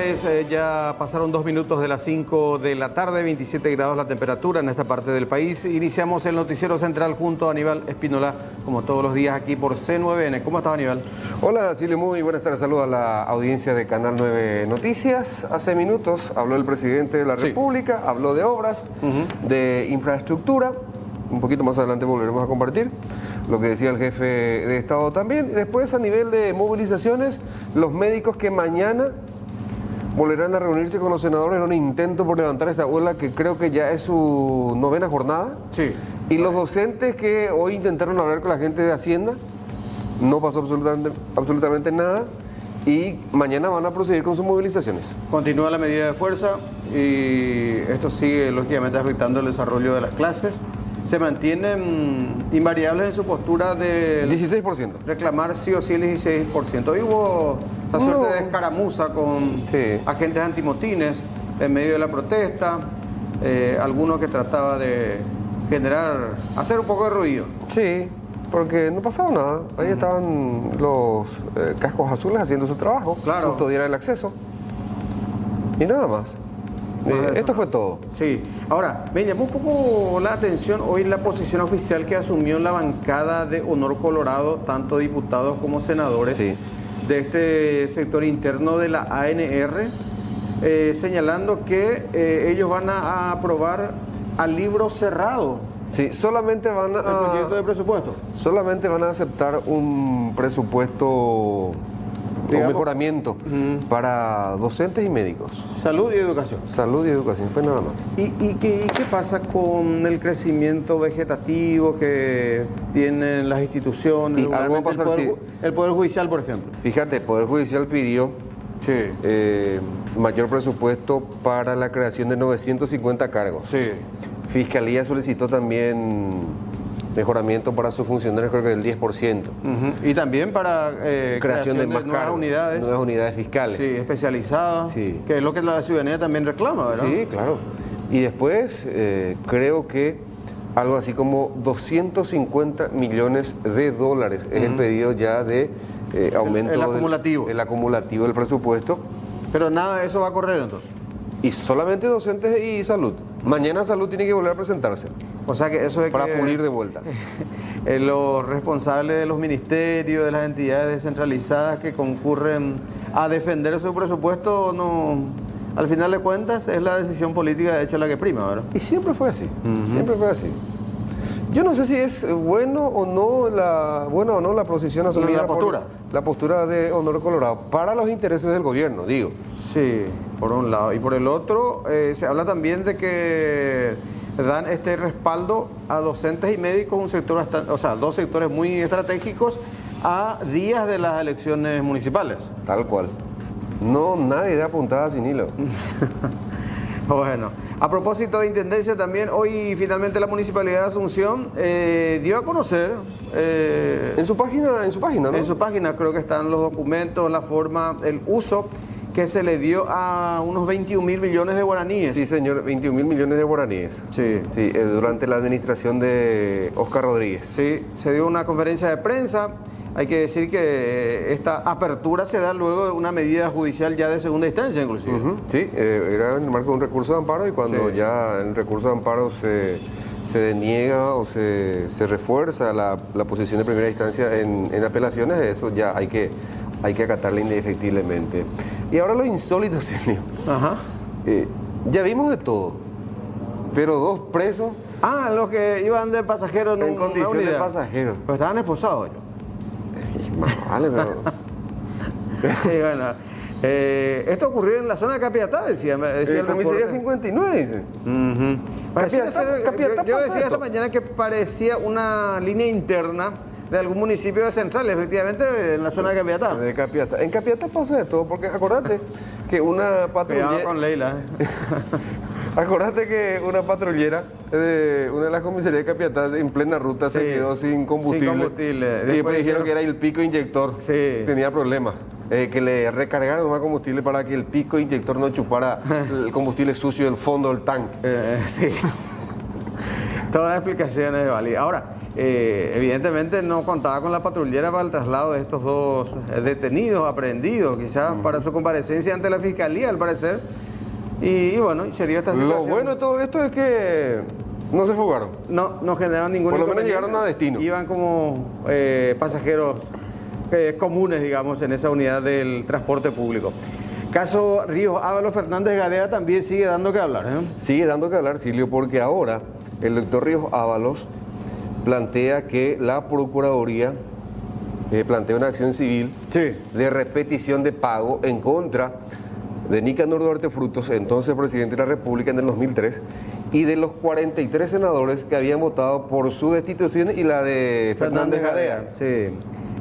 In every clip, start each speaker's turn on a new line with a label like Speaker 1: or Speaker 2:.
Speaker 1: tardes, ya pasaron 2 minutos de las 5 de la tarde, 27 grados la temperatura en esta parte del país. Iniciamos el noticiero central junto a Aníbal Espínola, como todos los días aquí por C9N. ¿Cómo estás, Aníbal?
Speaker 2: Hola, Silvio, muy buenas tardes. Saludos a la audiencia de Canal 9 Noticias. Hace minutos habló el presidente de la República, habló de obras, de infraestructura. Un poquito más adelante volveremos a compartir lo que decía el jefe de Estado también. Y después, a nivel de movilizaciones, los médicos que mañana volverán a reunirse con los senadores en un intento por levantar esta huelga que creo que ya es su 9ª jornada.
Speaker 1: Sí.
Speaker 2: Y los docentes que hoy intentaron hablar con la gente de Hacienda, no pasó absolutamente nada. Y mañana van a proseguir con sus movilizaciones.
Speaker 1: Continúa la medida de fuerza y esto sigue lógicamente afectando el desarrollo de las clases. Se mantienen invariables en su postura de
Speaker 2: 16%.
Speaker 1: Reclamar sí o sí el 16%. Hoy hubo esta suerte de escaramuza con agentes antimotines en medio de la protesta, algunos que trataba de hacer un poco de ruido.
Speaker 2: Sí, porque no pasaba nada. Ahí estaban los cascos azules haciendo su trabajo, custodiar el acceso y nada más. Esto fue todo.
Speaker 1: Sí. Ahora, me llamó un poco la atención hoy la posición oficial que asumió la bancada de Honor Colorado, tanto diputados como senadores de este sector interno de la ANR, señalando que ellos van a aprobar al libro cerrado.
Speaker 2: Sí, solamente van a...
Speaker 1: ¿El proyecto de presupuesto?
Speaker 2: Solamente van a aceptar un presupuesto... un mejoramiento para docentes y médicos.
Speaker 1: Salud y educación.
Speaker 2: Salud y educación, pues nada más.
Speaker 1: ¿Y qué pasa con el crecimiento vegetativo que tienen las instituciones?
Speaker 2: Y algo va a pasar,
Speaker 1: el Poder Judicial, por ejemplo.
Speaker 2: Fíjate, el Poder Judicial pidió mayor presupuesto para la creación de 950 cargos.
Speaker 1: Sí.
Speaker 2: Fiscalía solicitó también mejoramiento para sus funcionarios, creo que del 10%.
Speaker 1: Y también para
Speaker 2: creación de más
Speaker 1: nuevas
Speaker 2: unidades fiscales.
Speaker 1: Sí, especializadas, que es lo que la ciudadanía también reclama, ¿verdad?
Speaker 2: Sí, claro. Y después creo que algo así como 250 millones de dólares es el pedido ya de aumento el acumulativo del presupuesto.
Speaker 1: Pero nada de eso va a correr entonces.
Speaker 2: Y solamente docentes y salud. Mañana salud tiene que volver a presentarse.
Speaker 1: O sea que eso es
Speaker 2: para pulir de vuelta.
Speaker 1: Los responsables de los ministerios, de las entidades descentralizadas que concurren a defender su presupuesto, no, al final de cuentas es la decisión política de hecho la que prima, ¿verdad?
Speaker 2: Y siempre fue así, siempre fue así. Yo no sé si es buena o no la posición asumida, la postura de Honor Colorado para los intereses del gobierno, digo.
Speaker 1: Sí, por un lado. Y por el otro, se habla también de que dan este respaldo a docentes y médicos, un sector bastante, o sea, dos sectores muy estratégicos a días de las elecciones municipales.
Speaker 2: Tal cual. No, nadie da puntada sin hilo.
Speaker 1: Bueno, a propósito de intendencia también, hoy finalmente la Municipalidad de Asunción dio a conocer...
Speaker 2: en su página, ¿no?
Speaker 1: En su página creo que están los documentos, la forma, el uso que se le dio a unos 21.000 millones de guaraníes.
Speaker 2: Sí, señor, 21.000 millones de guaraníes.
Speaker 1: Sí.
Speaker 2: Sí, durante la administración de Oscar Rodríguez.
Speaker 1: Sí, se dio una conferencia de prensa. Hay que decir que esta apertura se da luego de una medida judicial ya de segunda instancia, inclusive.
Speaker 2: Sí, era en el marco de un recurso de amparo y cuando ya el recurso de amparo se deniega o se refuerza la posición de primera instancia en apelaciones, eso ya hay que acatarla indefectiblemente. Y ahora lo insólito, Silvio. Ya vimos de todo, pero 2 presos...
Speaker 1: Ah, los que iban de pasajeros
Speaker 2: en condición de pasajeros.
Speaker 1: Pero estaban esposados ellos.
Speaker 2: Vale, pero...
Speaker 1: Sí, bueno, esto ocurrió en la zona de Capiatá, decía el
Speaker 2: comisaría 59, dice.
Speaker 1: Yo decía esta mañana que parecía una línea interna de algún municipio de Central, efectivamente en la zona de Capiatá.
Speaker 2: En Capiatá pasa de todo, porque acordate que una patrullera...
Speaker 1: Cuidado con Leila.
Speaker 2: Acordate que una patrullera de una de las comisarías de Capiatá en plena ruta se quedó sin combustible. Y después dijeron que era el pico inyector. Tenía problemas. Que le recargaron más combustible para que el pico inyector no chupara el combustible sucio del fondo del tanque.
Speaker 1: Sí. Todas las explicaciones válidas. Ahora, evidentemente no contaba con la patrullera para el traslado de estos dos detenidos, aprehendidos, quizás para su comparecencia ante la Fiscalía, al parecer. Y bueno, se dio esta situación.
Speaker 2: Lo bueno de todo esto es que no se fugaron.
Speaker 1: No generaron ningún
Speaker 2: Por lo menos
Speaker 1: inconveniente.
Speaker 2: llegaron a destino.
Speaker 1: Iban como pasajeros comunes, digamos, en esa unidad del transporte público. Caso Ríos Ábalos Fernández Gadea también sigue dando que hablar, ¿eh?
Speaker 2: Sigue dando que hablar, Silvio, porque ahora el doctor Ríos Ábalos plantea que la Procuraduría plantea una acción civil de repetición de pago en contra de Nicanor Duarte Frutos, entonces presidente de la República en el 2003, y de los 43 senadores que habían votado por su destitución y la de Fernández Gadea.
Speaker 1: Sí.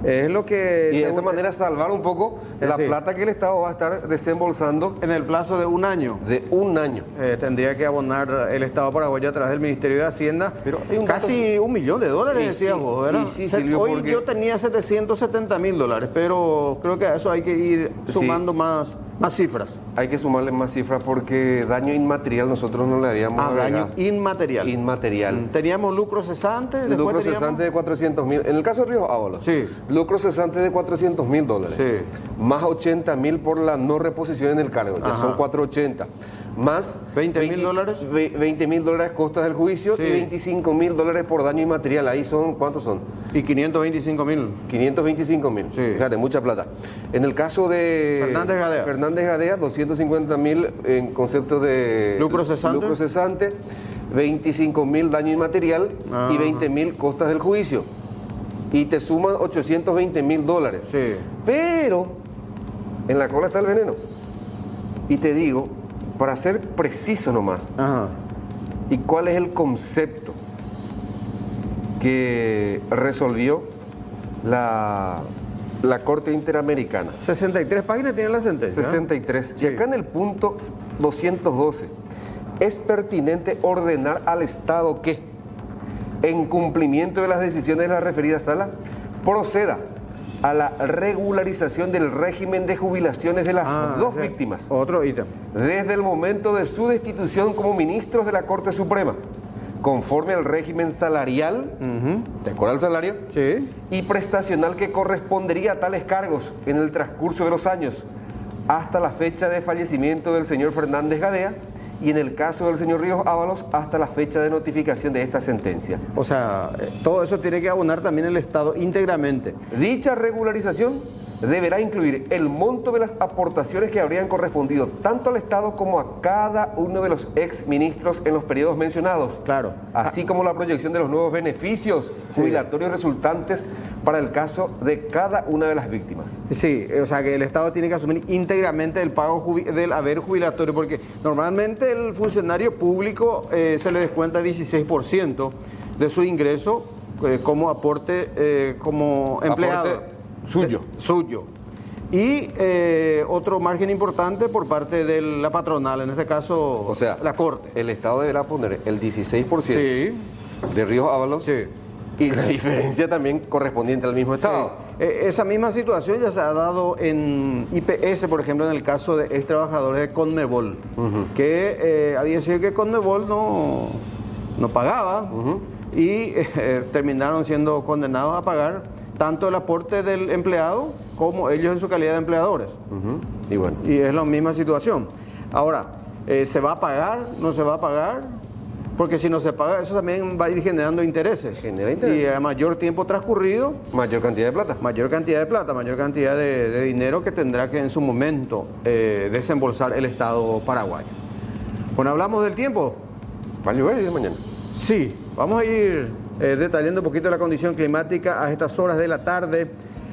Speaker 1: Es lo que...
Speaker 2: Y de esa manera salvar un poco la plata que el Estado va a estar desembolsando.
Speaker 1: En el plazo de un año.
Speaker 2: De un año.
Speaker 1: Tendría que abonar el Estado paraguayo a través del Ministerio de Hacienda.
Speaker 2: Pero hay un
Speaker 1: casi $1 millón, decías vos, ¿verdad?
Speaker 2: Sí, Silvio,
Speaker 1: hoy
Speaker 2: porque...
Speaker 1: yo tenía $770.000, pero creo que a eso hay que ir sumando más cifras.
Speaker 2: Hay que sumarle más cifras porque daño inmaterial nosotros no le habíamos agregado.
Speaker 1: Daño inmaterial.
Speaker 2: Inmaterial.
Speaker 1: Teníamos lucro cesante.
Speaker 2: Lucro cesante de 400.000. En el caso de Ríos Ábalos,
Speaker 1: sí.
Speaker 2: Lucro cesante de $400.000.
Speaker 1: Sí.
Speaker 2: Más 80.000 por la no reposición en el cargo. Ya son 480. Más
Speaker 1: $20.000.
Speaker 2: $20.000 costas del juicio, sí. Y $25.000 por daño inmaterial. Ahí son, ¿cuántos son?
Speaker 1: Y 525.000.
Speaker 2: 525.000. Sí. Fíjate, mucha plata. En el caso de Fernández Gadea, 250.000 en concepto de
Speaker 1: lucro cesante,
Speaker 2: 25.000 daño inmaterial y 20.000 costas del juicio. Y te suman $820.000.
Speaker 1: Sí.
Speaker 2: Pero en la cola está el veneno. Y te digo, para ser preciso nomás, ¿y cuál es el concepto que resolvió la Corte Interamericana?
Speaker 1: 63 páginas tiene la sentencia.
Speaker 2: 63. Sí. Y acá en el punto 212, es pertinente ordenar al Estado que, en cumplimiento de las decisiones de la referida sala, proceda a la regularización del régimen de jubilaciones de las dos víctimas.
Speaker 1: Otro ítem.
Speaker 2: Desde el momento de su destitución como ministros de la Corte Suprema, conforme al régimen salarial, ¿de acuerdo al salario?
Speaker 1: Sí.
Speaker 2: Y prestacional que correspondería a tales cargos en el transcurso de los años, hasta la fecha de fallecimiento del señor Fernández Gadea, y en el caso del señor Ríos Ábalos, hasta la fecha de notificación de esta sentencia.
Speaker 1: O sea, todo eso tiene que abonar también el Estado íntegramente.
Speaker 2: Dicha regularización deberá incluir el monto de las aportaciones que habrían correspondido tanto al Estado como a cada uno de los exministros en los periodos mencionados.
Speaker 1: Claro.
Speaker 2: Así como la proyección de los nuevos beneficios jubilatorios resultantes para el caso de cada una de las víctimas.
Speaker 1: Sí, o sea que el Estado tiene que asumir íntegramente el pago del haber jubilatorio, porque normalmente el funcionario público se le descuenta 16% de su ingreso como aporte como empleado.
Speaker 2: Aporte suyo.
Speaker 1: Suyo. Y otro margen importante por parte de la patronal, en este caso,
Speaker 2: o sea,
Speaker 1: la Corte.
Speaker 2: El Estado deberá poner el 16%
Speaker 1: sí.
Speaker 2: de Ríos Ábalos,
Speaker 1: sí.
Speaker 2: Y la diferencia también correspondiente al mismo Estado.
Speaker 1: Sí. Esa misma situación ya se ha dado en IPS, por ejemplo, en el caso de ex trabajadores de Conmebol, que había sido que Conmebol no pagaba y terminaron siendo condenados a pagar tanto el aporte del empleado como ellos en su calidad de empleadores.
Speaker 2: Y bueno.
Speaker 1: Y es la misma situación. Ahora, ¿se va a pagar? ¿No se va a pagar? Porque si no se paga, eso también va a ir generando intereses.
Speaker 2: Genera interés.
Speaker 1: Y a mayor tiempo transcurrido...
Speaker 2: Mayor cantidad de plata.
Speaker 1: Mayor cantidad de plata, mayor cantidad de dinero que tendrá que en su momento desembolsar el Estado paraguayo. Bueno, hablamos del tiempo.
Speaker 2: ¿Va a llover el día de mañana?
Speaker 1: Sí, vamos a ir detallando un poquito la condición climática a estas horas de la tarde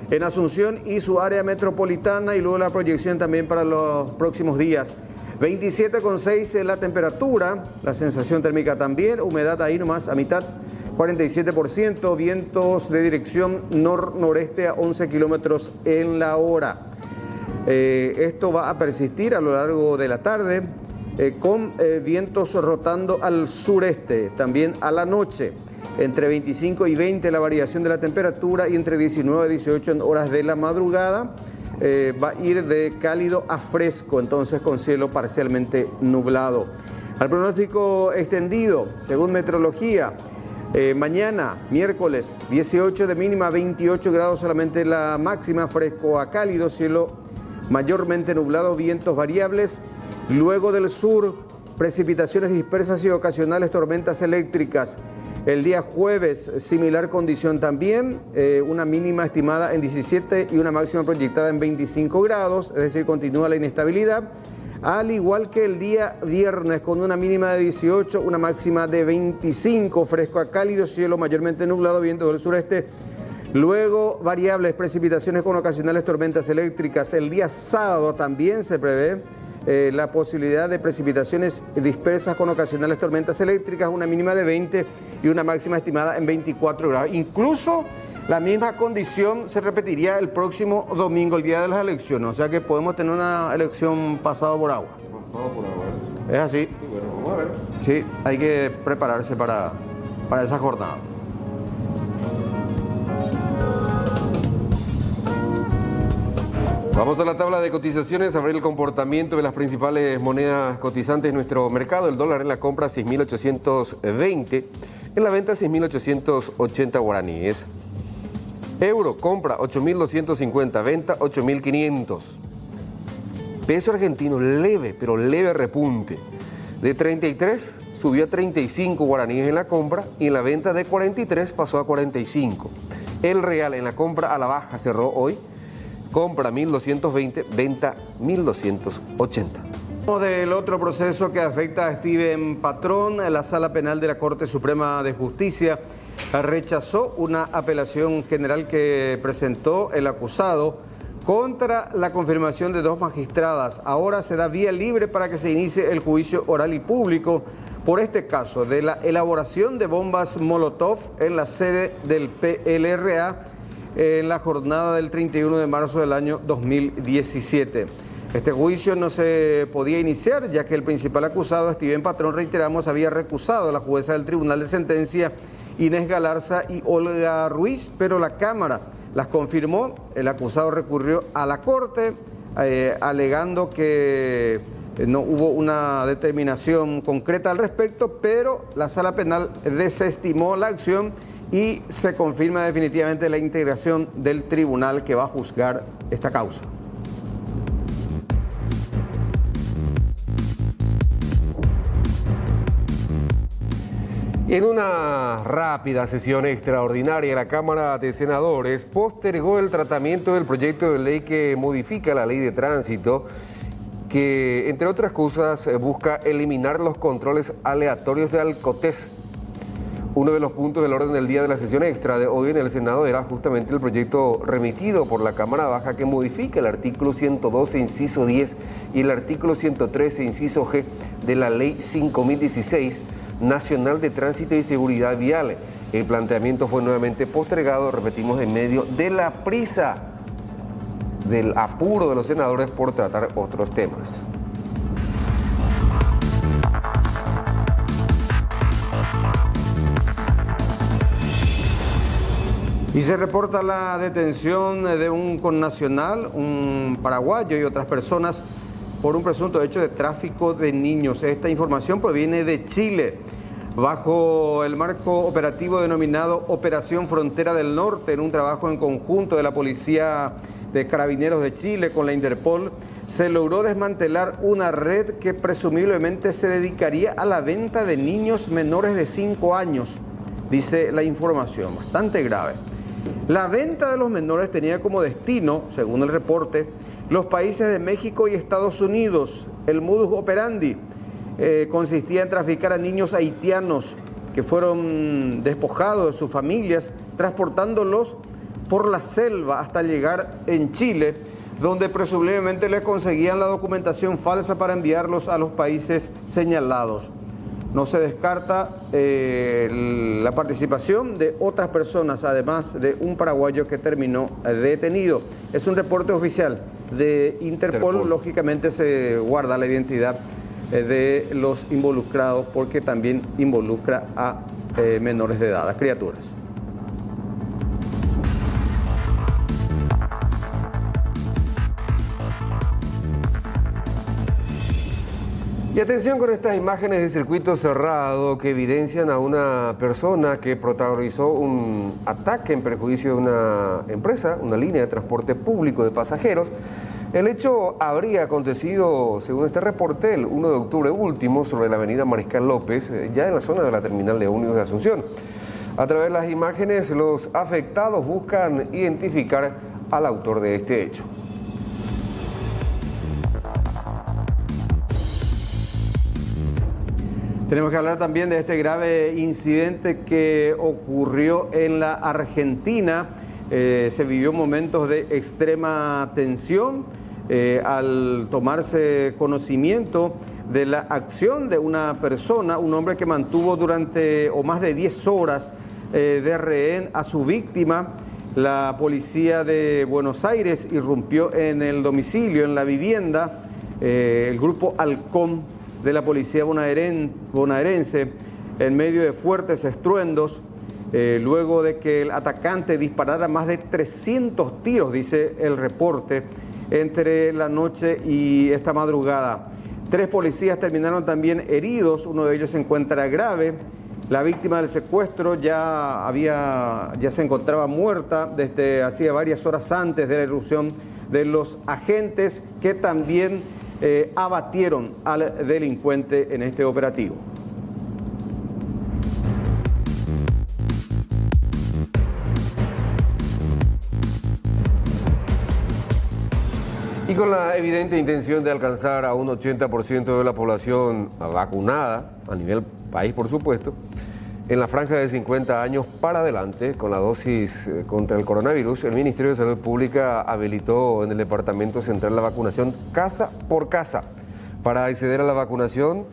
Speaker 1: en Asunción y su área metropolitana, y luego la proyección también para los próximos días. 27,6 la temperatura, la sensación térmica también, humedad ahí nomás a mitad, 47%, vientos de dirección nor-noreste a 11 kilómetros en la hora. Esto va a persistir a lo largo de la tarde con vientos rotando al sureste, también a la noche. Entre 25 y 20 la variación de la temperatura y entre 19 y 18 en horas de la madrugada. Va a ir de cálido a fresco, entonces con cielo parcialmente nublado. Al pronóstico extendido, según meteorología, Mañana, miércoles, 18 de mínima, 28 grados solamente la máxima, fresco a cálido, cielo mayormente nublado, vientos variables. Luego del sur, precipitaciones dispersas y ocasionales tormentas eléctricas. El día jueves, similar condición también, una mínima estimada en 17 y una máxima proyectada en 25 grados, es decir, continúa la inestabilidad. Al igual que el día viernes, con una mínima de 18, una máxima de 25, fresco a cálido, cielo mayormente nublado, viento del sureste. Luego, variables, precipitaciones con ocasionales tormentas eléctricas. El día sábado también se prevé la posibilidad de precipitaciones dispersas con ocasionales tormentas eléctricas, una mínima de 20 y una máxima estimada en 24 grados. Incluso la misma condición se repetiría el próximo domingo, el día de las elecciones. O sea que podemos tener una elección pasado por agua.
Speaker 2: Pasado por agua.
Speaker 1: Es así.
Speaker 2: Sí, bueno, vamos a ver.
Speaker 1: Sí, hay que prepararse para esa jornada.
Speaker 2: Vamos a la tabla de cotizaciones a ver el comportamiento de las principales monedas cotizantes en nuestro mercado. El dólar en la compra 6.820, en la venta 6.880 guaraníes. Euro compra 8.250, venta 8.500. Peso argentino leve, pero leve repunte. De 33 subió a 35 guaraníes en la compra y en la venta de 43 pasó a 45. El real en la compra a la baja cerró hoy. Compra 1.220, venta 1.280.
Speaker 1: Del otro proceso que afecta a Steven Patrón, la Sala Penal de la Corte Suprema de Justicia rechazó una apelación general que presentó el acusado contra la confirmación de dos magistradas. Ahora se da vía libre para que se inicie el juicio oral y público por este caso de la elaboración de bombas Molotov en la sede del PLRA en la jornada del 31 de marzo del año 2017. Este juicio no se podía iniciar ya que el principal acusado, Steven Patrón, reiteramos, había recusado a la jueza del Tribunal de Sentencia, Inés Galarza y Olga Ruiz, pero la Cámara las confirmó. El acusado recurrió a la Corte alegando que no hubo una determinación concreta al respecto, pero la Sala Penal desestimó la acción y se confirma definitivamente la integración del tribunal que va a juzgar esta causa.
Speaker 2: En una rápida sesión extraordinaria, la Cámara de Senadores postergó el tratamiento del proyecto de ley que modifica la ley de tránsito, que, entre otras cosas, busca eliminar los controles aleatorios de Alcotés. Uno de los puntos del orden del día de la sesión extra de hoy en el Senado era justamente el proyecto remitido por la Cámara Baja que modifica el artículo 112, inciso 10 y el artículo 113, inciso G de la Ley 5016 Nacional de Tránsito y Seguridad Vial. El planteamiento fue nuevamente postergado, repetimos, en medio de la prisa, del apuro de los senadores por tratar otros temas.
Speaker 1: Y se reporta la detención de un connacional, un paraguayo y otras personas por un presunto hecho de tráfico de niños. Esta información proviene de Chile, bajo el marco operativo denominado Operación Frontera del Norte, en un trabajo en conjunto de la Policía de Carabineros de Chile con la Interpol, se logró desmantelar una red que presumiblemente se dedicaría a la venta de niños menores de 5 años, dice la información, bastante grave. La venta de los menores tenía como destino, según el reporte, los países de México y Estados Unidos. El modus operandi consistía en traficar a niños haitianos que fueron despojados de sus familias, transportándolos por la selva hasta llegar en Chile, donde presumiblemente les conseguían la documentación falsa para enviarlos a los países señalados. No se descarta la participación de otras personas, además de un paraguayo que terminó detenido. Es un reporte oficial de Interpol. Lógicamente se guarda la identidad de los involucrados porque también involucra a menores de edad, a criaturas.
Speaker 2: Y atención con estas imágenes de circuito cerrado que evidencian a una persona que protagonizó un ataque en perjuicio de una empresa, una línea de transporte público de pasajeros. El hecho habría acontecido, según este reporte, el 1 de octubre último sobre la avenida Mariscal López, ya en la zona de la terminal de ómnibus de Asunción. A través de las imágenes, los afectados buscan identificar al autor de este hecho.
Speaker 1: Tenemos que hablar también de este grave incidente que ocurrió en la Argentina. Se vivió momentos de extrema tensión al tomarse conocimiento de la acción de una persona, un hombre que mantuvo durante más de 10 horas de rehén a su víctima. La policía de Buenos Aires irrumpió en el domicilio, en la vivienda. El grupo Halcón de la policía bonaerense, en medio de fuertes estruendos, luego de que el atacante disparara más de 300 tiros, dice el reporte, entre la noche y esta madrugada. 3 policías terminaron también heridos, uno de ellos se encuentra grave. La víctima del secuestro ya se encontraba muerta desde hacía varias horas antes de la irrupción de los agentes que también abatieron al delincuente en este operativo.
Speaker 2: Y con la evidente intención de alcanzar a un 80% de la población vacunada, a nivel país por supuesto, en la franja de 50 años para adelante, con la dosis contra el coronavirus, el Ministerio de Salud Pública habilitó en el Departamento Central la vacunación casa por casa. Para acceder a la vacunación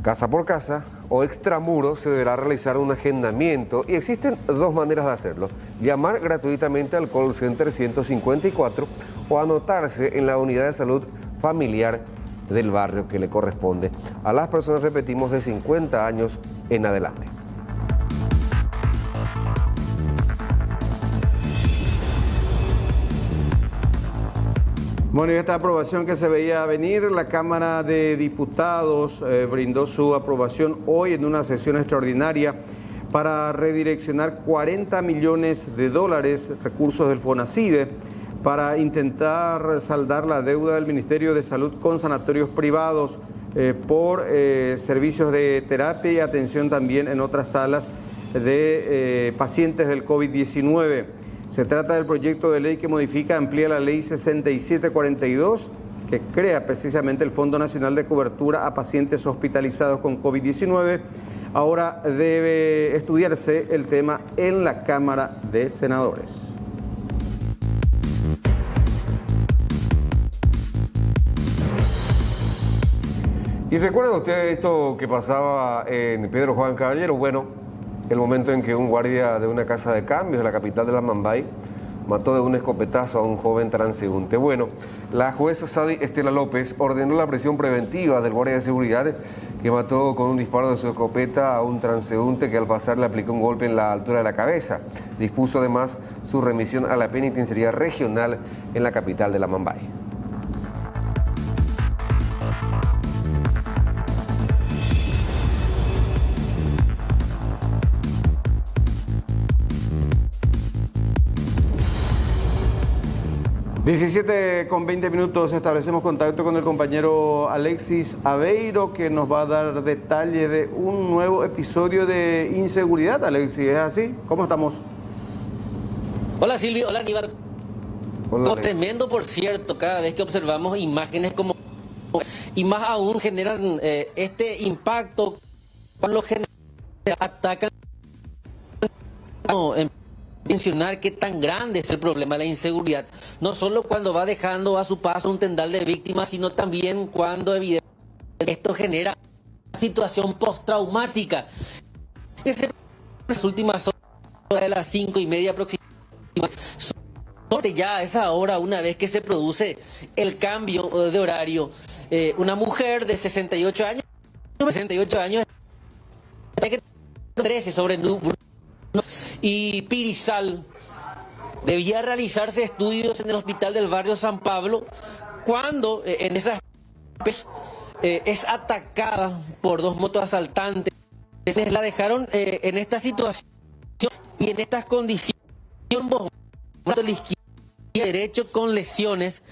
Speaker 2: casa por casa o extramuros se deberá realizar un agendamiento y existen 2 maneras de hacerlo: llamar gratuitamente al call center 154 o anotarse en la unidad de salud familiar del barrio que le corresponde a las personas, repetimos, de 50 años en adelante.
Speaker 1: Bueno, y esta aprobación que se veía venir, la Cámara de Diputados brindó su aprobación hoy en una sesión extraordinaria para redireccionar 40 millones de dólares, recursos del FONACIDE, para intentar saldar la deuda del Ministerio de Salud con sanatorios privados por servicios de terapia y atención también en otras salas de pacientes del COVID-19. Se trata del proyecto de ley que modifica, amplía la ley 6742, que crea precisamente el Fondo Nacional de Cobertura a pacientes hospitalizados con COVID-19. Ahora debe estudiarse el tema en la Cámara de Senadores.
Speaker 2: ¿Y recuerdan ustedes esto que pasaba en Pedro Juan Caballero? Bueno, el momento en que un guardia de una casa de cambios en la capital de la Mambay mató de un escopetazo a un joven transeúnte. Bueno, la jueza Sadi Estela López ordenó la prisión preventiva del guardia de seguridad que mató con un disparo de su escopeta a un transeúnte que al pasar le aplicó un golpe en la altura de la cabeza. Dispuso además su remisión a la penitenciaría regional en la capital de la Mambay.
Speaker 1: con 20 minutos establecemos contacto con el compañero Alexis Aveiro, que nos va a dar detalle de un nuevo episodio de inseguridad. Alexis, ¿es así? ¿Cómo estamos?
Speaker 3: Hola Silvio, hola Aníbal.
Speaker 2: Hola,
Speaker 3: tremendo, por cierto, cada vez que observamos imágenes como... Y más aún generan este impacto cuando atacan... mencionar qué tan grande es el problema de la inseguridad, no solo cuando va dejando a su paso un tendal de víctimas, sino también cuando evidentemente esto genera una situación postraumática. Las últimas horas de las 5:30 aproximadamente, ya a esa hora, una vez que se produce el cambio de horario, una mujer de 68 años, 13 sobre y Pirizal, debía realizarse estudios en el hospital del barrio San Pablo, cuando en esas es atacada por dos motoasaltantes. La dejaron en esta situación y en estas condiciones, la izquierda y derecho con lesiones,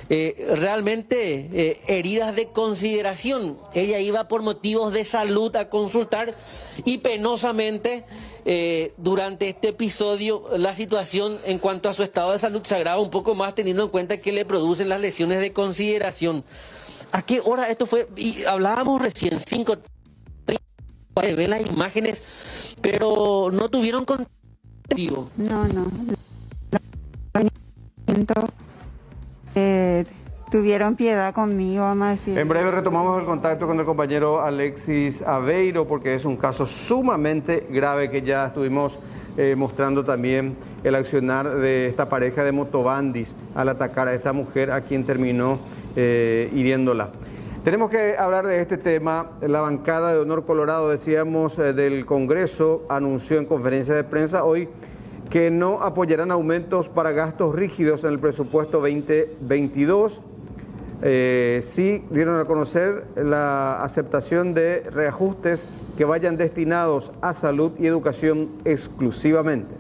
Speaker 3: realmente heridas de consideración. Ella iba por motivos de salud a consultar y penosamente durante este episodio la situación en cuanto a su estado de salud se agrava un poco más, teniendo en cuenta que le producen las lesiones de consideración. ¿A qué hora esto fue? Y hablábamos recién, 5:30, ver las imágenes, pero no tuvieron contacto.
Speaker 4: No. Tuvieron piedad conmigo, vamos a decir.
Speaker 1: En breve retomamos el contacto con el compañero Alexis Aveiro, porque es un caso sumamente grave que ya estuvimos mostrando también el accionar de esta pareja de motobandis al atacar a esta mujer, a quien terminó hiriéndola. Tenemos que hablar de este tema. La bancada de Honor Colorado, decíamos, del Congreso, anunció en conferencia de prensa hoy que no apoyarán aumentos para gastos rígidos en el presupuesto 2022. Sí dieron a conocer la aceptación de reajustes que vayan destinados a salud y educación exclusivamente.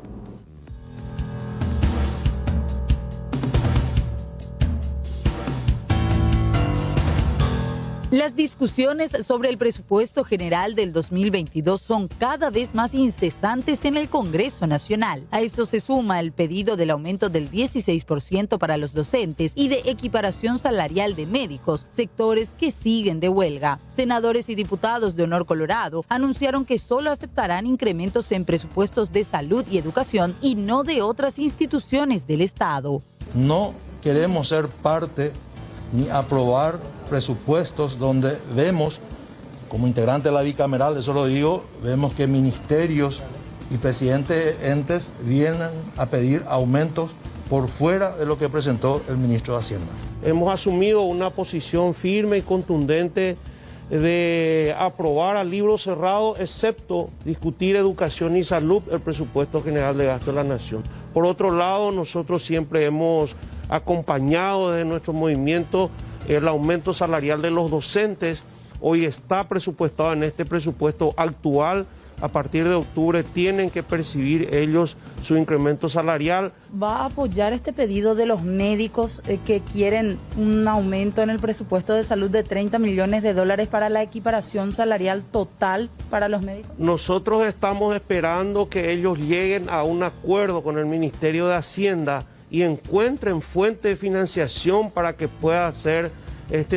Speaker 5: Las discusiones sobre el presupuesto general del 2022 son cada vez más incesantes en el Congreso Nacional. A esto se suma el pedido del aumento del 16% para los docentes y de equiparación salarial de médicos, sectores que siguen de huelga. Senadores y diputados de Honor Colorado anunciaron que solo aceptarán incrementos en presupuestos de salud y educación y no de otras instituciones del Estado.
Speaker 6: No queremos ser parte ni aprobar presupuestos donde vemos, como integrante de la bicameral, eso lo digo, vemos que ministerios y presidentes de entes vienen a pedir aumentos por fuera de lo que presentó el ministro de Hacienda.
Speaker 7: Hemos asumido una posición firme y contundente de aprobar a libro cerrado, excepto discutir educación y salud, el presupuesto general de gasto de la nación. Por otro lado, nosotros siempre hemos acompañado desde nuestro movimiento el aumento salarial de los docentes. Hoy está presupuestado en este presupuesto actual. A partir de octubre tienen que percibir ellos su incremento salarial.
Speaker 8: ¿Va a apoyar este pedido de los médicos que quieren un aumento en el presupuesto de salud de $30 millones para la equiparación salarial total para los médicos?
Speaker 7: Nosotros estamos esperando que ellos lleguen a un acuerdo con el Ministerio de Hacienda y encuentren fuente de financiación para que pueda ser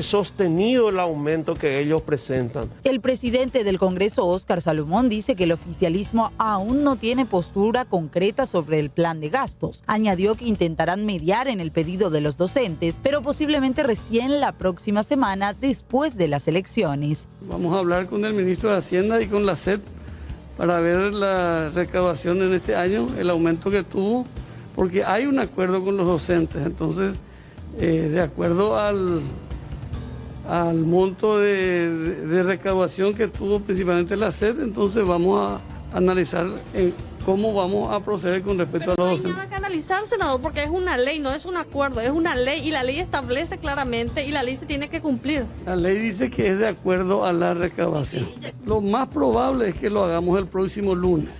Speaker 7: sostenido el aumento que ellos presentan.
Speaker 5: El presidente del Congreso, Óscar Salomón, dice que el oficialismo aún no tiene postura concreta sobre el plan de gastos. Añadió que intentarán mediar en el pedido de los docentes, pero posiblemente recién la próxima semana, después de las elecciones.
Speaker 9: Vamos a hablar con el ministro de Hacienda y con la SED para ver la recaudación en este año, el aumento que tuvo, porque hay un acuerdo con los docentes. Entonces, de acuerdo al monto de recaudación que tuvo principalmente la SED, entonces vamos a analizar cómo vamos a proceder con respecto a los docentes.
Speaker 10: No hay nada que analizar, senador, porque es una ley, no es un acuerdo, es una ley y la ley establece claramente y la ley se tiene que cumplir.
Speaker 9: La ley dice que es de acuerdo a la recaudación. Lo más probable es que lo hagamos el próximo lunes.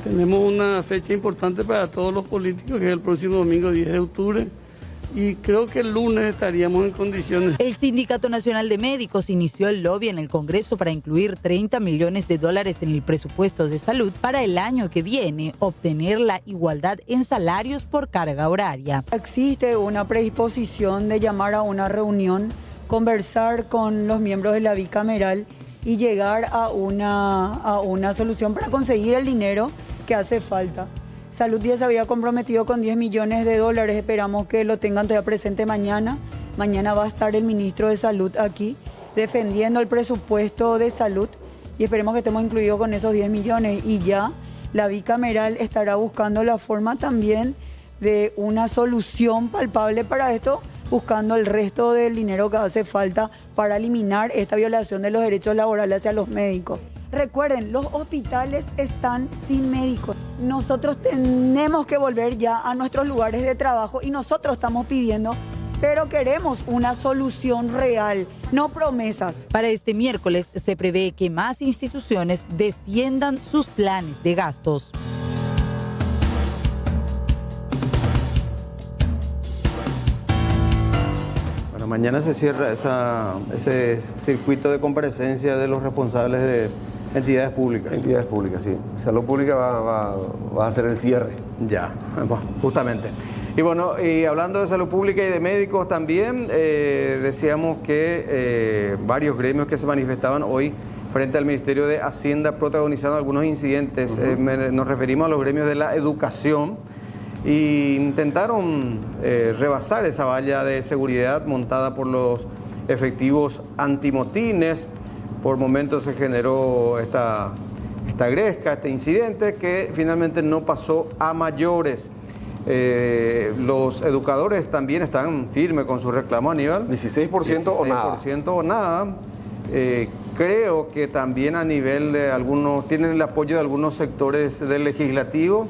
Speaker 9: Tenemos una fecha importante para todos los políticos, que es el próximo domingo 10 de octubre. Y creo que el lunes estaríamos en condiciones.
Speaker 5: El Sindicato Nacional de Médicos inició el lobby en el Congreso para incluir $30 millones en el presupuesto de salud para el año que viene, obtener la igualdad en salarios por carga horaria.
Speaker 4: Existe una predisposición de llamar a una reunión, conversar con los miembros de la bicameral y llegar a una solución para conseguir el dinero que hace falta. Salud ya se había comprometido con $10 millones, esperamos que lo tengan todavía presente mañana. Mañana va a estar el ministro de Salud aquí defendiendo el presupuesto de salud y esperemos que estemos incluidos con esos 10 millones. Y ya la bicameral estará buscando la forma también de una solución palpable para esto, buscando el resto del dinero que hace falta para eliminar esta violación de los derechos laborales hacia los médicos. Recuerden, los hospitales están sin médicos. Nosotros tenemos que volver ya a nuestros lugares de trabajo y nosotros estamos pidiendo pero queremos una solución real, no promesas.
Speaker 5: Para este miércoles se prevé que más instituciones defiendan sus planes de gastos.
Speaker 1: Bueno, mañana se cierra ese circuito de comparecencia de los responsables de entidades públicas.
Speaker 2: Entidades públicas, sí. Salud Pública va a hacer el cierre.
Speaker 1: Ya, bueno, justamente. Y bueno, y hablando de salud pública y de médicos también, decíamos que varios gremios que se manifestaban hoy frente al Ministerio de Hacienda protagonizaron algunos incidentes. Nos referimos a los gremios de la educación e intentaron rebasar esa valla de seguridad montada por los efectivos antimotines. Por momentos se generó esta gresca, este incidente que finalmente no pasó a mayores. Los educadores también están firmes con su reclamo, Aníbal.
Speaker 2: 16% o nada.
Speaker 1: 16% o nada. Creo que también a nivel de algunos, tienen el apoyo de algunos sectores del legislativo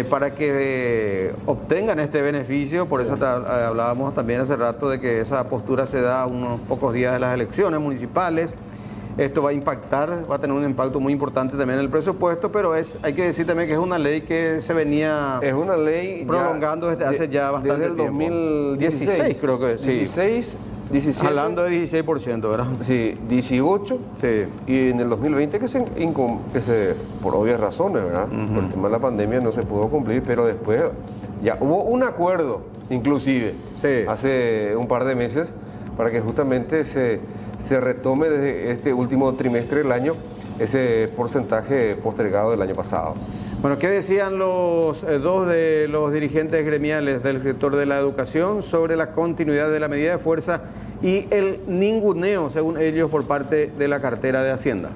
Speaker 1: para que obtengan este beneficio. Por eso hablábamos también hace rato de que esa postura se da a unos pocos días de las elecciones municipales. Esto va a impactar, va a tener un impacto muy importante también en el presupuesto, pero hay que decir también que es una ley que se venía prolongando desde hace ya bastante
Speaker 2: tiempo. Desde el 2016,
Speaker 1: creo que sí.
Speaker 2: 16, 17.
Speaker 1: Hablando de 16%, ¿verdad?
Speaker 2: Sí, 18.
Speaker 1: Sí.
Speaker 2: Y en el 2020 que se por obvias razones, ¿verdad? Por el tema de la pandemia no se pudo cumplir, pero después ya hubo un acuerdo, inclusive, hace un par de meses, para que justamente se retome desde este último trimestre del año ese porcentaje postergado del año pasado.
Speaker 1: Bueno, ¿qué decían los dos de los dirigentes gremiales del sector de la educación sobre la continuidad de la medida de fuerza y el ninguneo, según ellos, por parte de la cartera de Hacienda?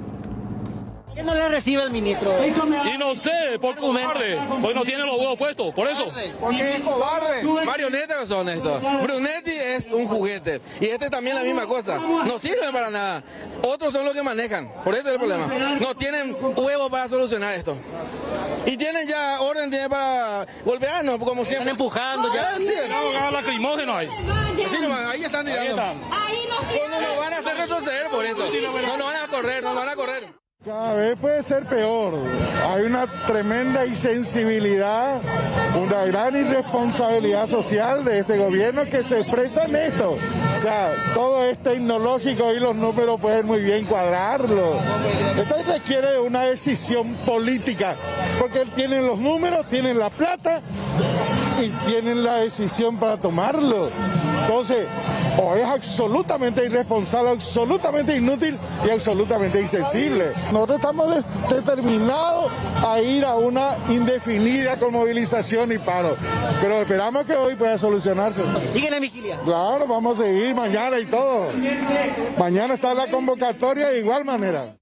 Speaker 3: ¿Por qué no le recibe el ministro?
Speaker 11: Y no sé, por cobarde, porque no tiene los huevos puestos, por eso.
Speaker 12: Porque cobarde, marionetas son estos. Brunetti es un juguete y este también la misma cosa. No sirven para nada. Otros son los que manejan, por eso es el problema. No tienen huevos para solucionar esto. Y tienen ya orden para golpearnos, como siempre.
Speaker 3: Están empujando ya.
Speaker 12: Sí.
Speaker 11: Lacrimógeno ahí.
Speaker 12: Sí, ahí están tirando. No nos van a hacer retroceder por eso. No nos van a correr, no nos van a correr.
Speaker 13: Cada vez puede ser peor. Hay una tremenda insensibilidad, una gran irresponsabilidad social de este gobierno que se expresa en esto. O sea, todo es tecnológico y los números pueden muy bien cuadrarlo. Esto requiere de una decisión política, porque tienen los números, tienen la plata y tienen la decisión para tomarlo. Entonces, o es absolutamente irresponsable, absolutamente inútil y absolutamente insensible. Nosotros estamos determinados a ir a una indefinida con movilización y paro, pero esperamos que hoy pueda solucionarse.
Speaker 3: ¿Siguen en vigilia?
Speaker 13: Claro, vamos a seguir mañana y todo. Mañana está la convocatoria de igual manera.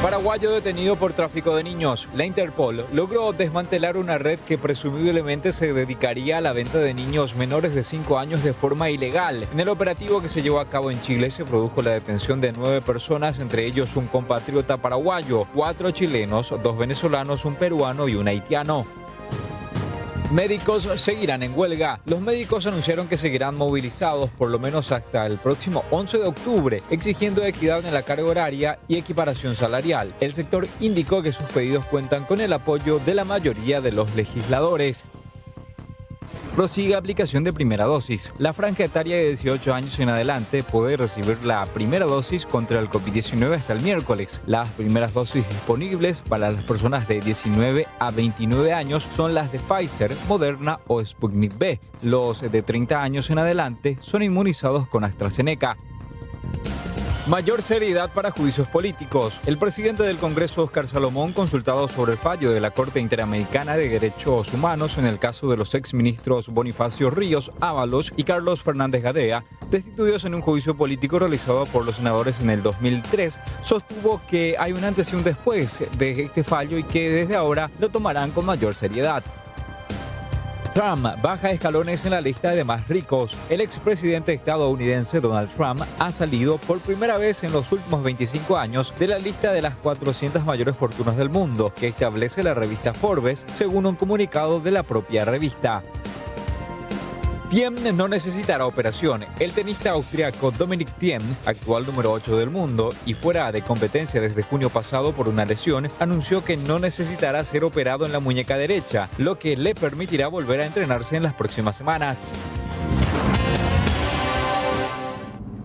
Speaker 14: Paraguayo detenido por tráfico de niños. La Interpol logró desmantelar una red que presumiblemente se dedicaría a la venta de niños menores de 5 años de forma ilegal. En el operativo que se llevó a cabo en Chile se produjo la detención de 9 personas, entre ellos un compatriota paraguayo, 4 chilenos, 2 venezolanos, un peruano y un haitiano. Médicos seguirán en huelga. Los médicos anunciaron que seguirán movilizados por lo menos hasta el próximo 11 de octubre, exigiendo equidad en la carga horaria y equiparación salarial. El sector indicó que sus pedidos cuentan con el apoyo de la mayoría de los legisladores. Prosigue aplicación de primera dosis. La franja etaria de 18 años en adelante puede recibir la primera dosis contra el COVID-19 hasta el miércoles. Las primeras dosis disponibles para las personas de 19 a 29 años son las de Pfizer, Moderna o Sputnik V. Los de 30 años en adelante son inmunizados con AstraZeneca. Mayor seriedad para juicios políticos. El presidente del Congreso, Óscar Salomón, consultado sobre el fallo de la Corte Interamericana de Derechos Humanos en el caso de los exministros Bonifacio Ríos Ábalos y Carlos Fernández Gadea, destituidos en un juicio político realizado por los senadores en el 2003, sostuvo que hay un antes y un después de este fallo y que desde ahora lo tomarán con mayor seriedad. Trump baja escalones en la lista de más ricos. El expresidente estadounidense Donald Trump ha salido por primera vez en los últimos 25 años de la lista de las 400 mayores fortunas del mundo, que establece la revista Forbes, según un comunicado de la propia revista. Thiem no necesitará operación. El tenista austriaco Dominic Thiem, actual número 8 del mundo y fuera de competencia desde junio pasado por una lesión, anunció que no necesitará ser operado en la muñeca derecha, lo que le permitirá volver a entrenarse en las próximas semanas.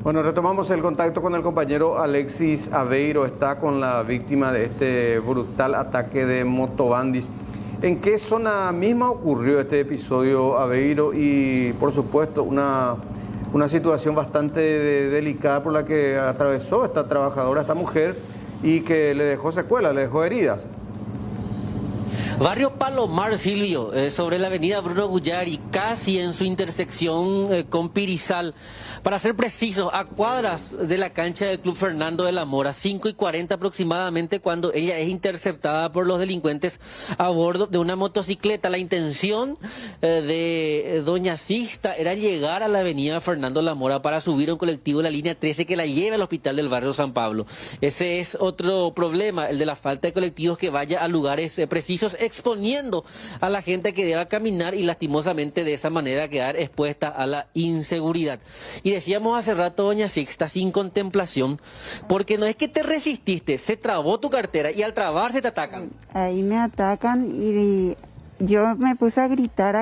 Speaker 1: Bueno, retomamos el contacto con el compañero Alexis Aveiro. Está con la víctima de este brutal ataque de motobandis. ¿En qué zona misma ocurrió este episodio, Aveiro? Y, por supuesto, una situación bastante delicada por la que atravesó esta trabajadora, esta mujer, y que le dejó secuelas, le dejó heridas.
Speaker 3: Barrio Palomar, Silvio, sobre la avenida Bruno Guyari, casi en su intersección con Pirizal. Para ser precisos, a cuadras de la cancha del Club Fernando de la Mora, 5:40 aproximadamente, cuando ella es interceptada por los delincuentes a bordo de una motocicleta. La intención de doña Sixta era llegar a la avenida Fernando de la Mora para subir a un colectivo de la línea 13 que la lleve al hospital del barrio San Pablo. Ese es otro problema, el de la falta de colectivos que vaya a lugares precisos, exponiendo a la gente que deba caminar y lastimosamente de esa manera quedar expuesta a la inseguridad. Y decíamos hace rato, doña Sixta, sin contemplación, porque no es que te resististe, se trabó tu cartera y al trabarse te atacan.
Speaker 15: Ahí me atacan y yo me puse a gritar.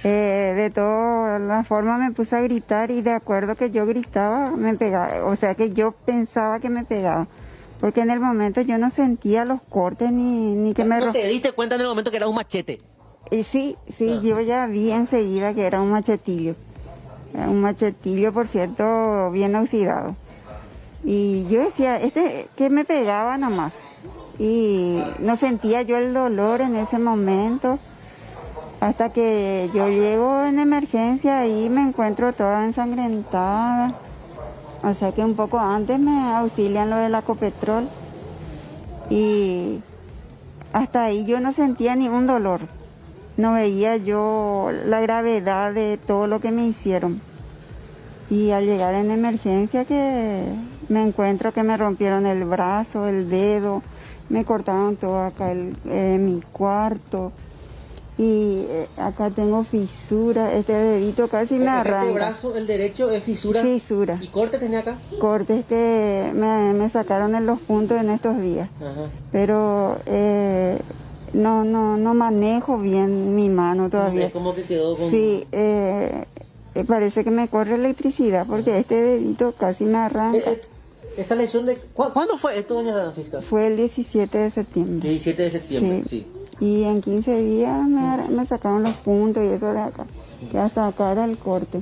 Speaker 15: De todas las formas me puse a gritar y de acuerdo que yo gritaba, me pegaba, o sea que yo pensaba que me pegaba. Porque en el momento yo no sentía los cortes ni que me...
Speaker 3: ¿No te diste cuenta en el momento que era un machete?
Speaker 15: Y sí, yo ya vi enseguida que era un machetillo. Un machetillo, por cierto, bien oxidado. Y yo decía, que me pegaba nomás. Y no sentía yo el dolor en ese momento. Hasta que yo llego en emergencia y me encuentro toda ensangrentada. O sea que un poco antes me auxilian lo del Acopetrol. Y hasta ahí yo no sentía ningún dolor. No veía yo la gravedad de todo lo que me hicieron. Y al llegar en emergencia que me encuentro que me rompieron el brazo, el dedo, me cortaron todo acá en mi cuarto. Y acá tengo fisura, este dedito casi me arranca.
Speaker 3: ¿Este brazo, el derecho, es fisura?
Speaker 15: Fisura.
Speaker 3: ¿Y corte tenía acá?
Speaker 15: Cortes que me sacaron en los puntos en estos días. Ajá. Pero no manejo bien mi mano todavía.
Speaker 3: ¿Cómo que quedó con...?
Speaker 15: Sí, parece que me corre electricidad porque este dedito casi me arranca.
Speaker 3: ¿Esta lesión de...? ¿Cuándo fue esto, doña Sixta?
Speaker 15: Fue el 17 de septiembre.
Speaker 3: 17 de septiembre, sí.
Speaker 15: Y en 15 días me sacaron los puntos y eso de acá, que hasta acá era el corte.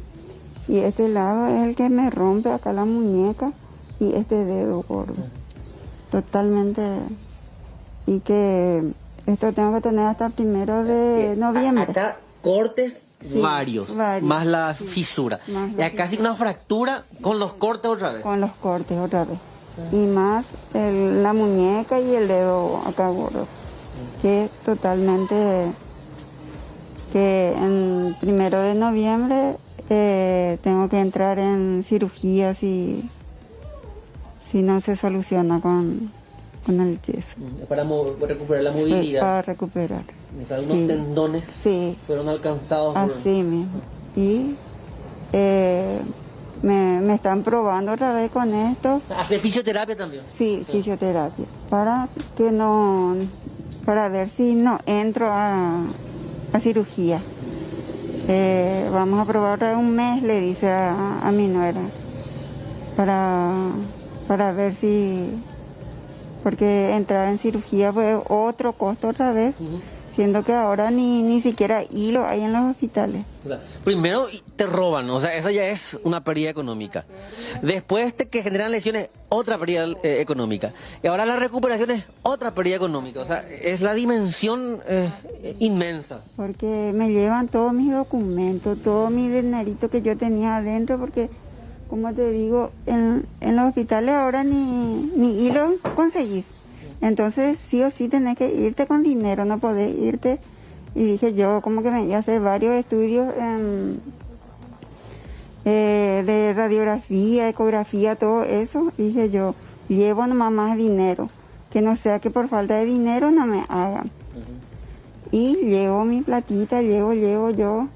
Speaker 15: Y este lado es el que me rompe acá la muñeca y este dedo gordo. Totalmente. Y que esto tengo que tener hasta el 1 de noviembre.
Speaker 3: Acá cortes varios, más la fisura. Y acá sí una fractura con los cortes otra vez.
Speaker 15: Con los cortes otra vez. Y más la muñeca y el dedo acá gordo. Que totalmente, que en 1 de noviembre tengo que entrar en cirugía si no se soluciona con el yeso.
Speaker 3: Para recuperar la movilidad.
Speaker 15: Para recuperar.
Speaker 3: O sea, unos tendones fueron alcanzados.
Speaker 15: Así mismo. Y me están probando otra vez con esto.
Speaker 3: ¿Hacer fisioterapia también?
Speaker 15: Sí, fisioterapia. Para ver si no entro a cirugía. Vamos a probar otra vez un mes, le dice a mi nuera, para ver si, porque entrar en cirugía fue otro costo otra vez, siendo que ahora ni siquiera hilo hay en los hospitales.
Speaker 3: Primero te roban, o sea, eso ya es una pérdida económica. Después que generan lesiones, otra pérdida económica. Y ahora la recuperación es otra pérdida económica. O sea, es la dimensión inmensa.
Speaker 15: Porque me llevan todos mis documentos, todo mi dinerito que yo tenía adentro, porque, como te digo, en los hospitales ahora ni hilo conseguís. Entonces, sí o sí tenés que irte con dinero, no podés irte. Y dije yo, como que me iba a hacer varios estudios de radiografía, ecografía, todo eso. Dije yo, llevo nomás más dinero, que no sea que por falta de dinero no me hagan. Y llevo mi platita, llevo yo.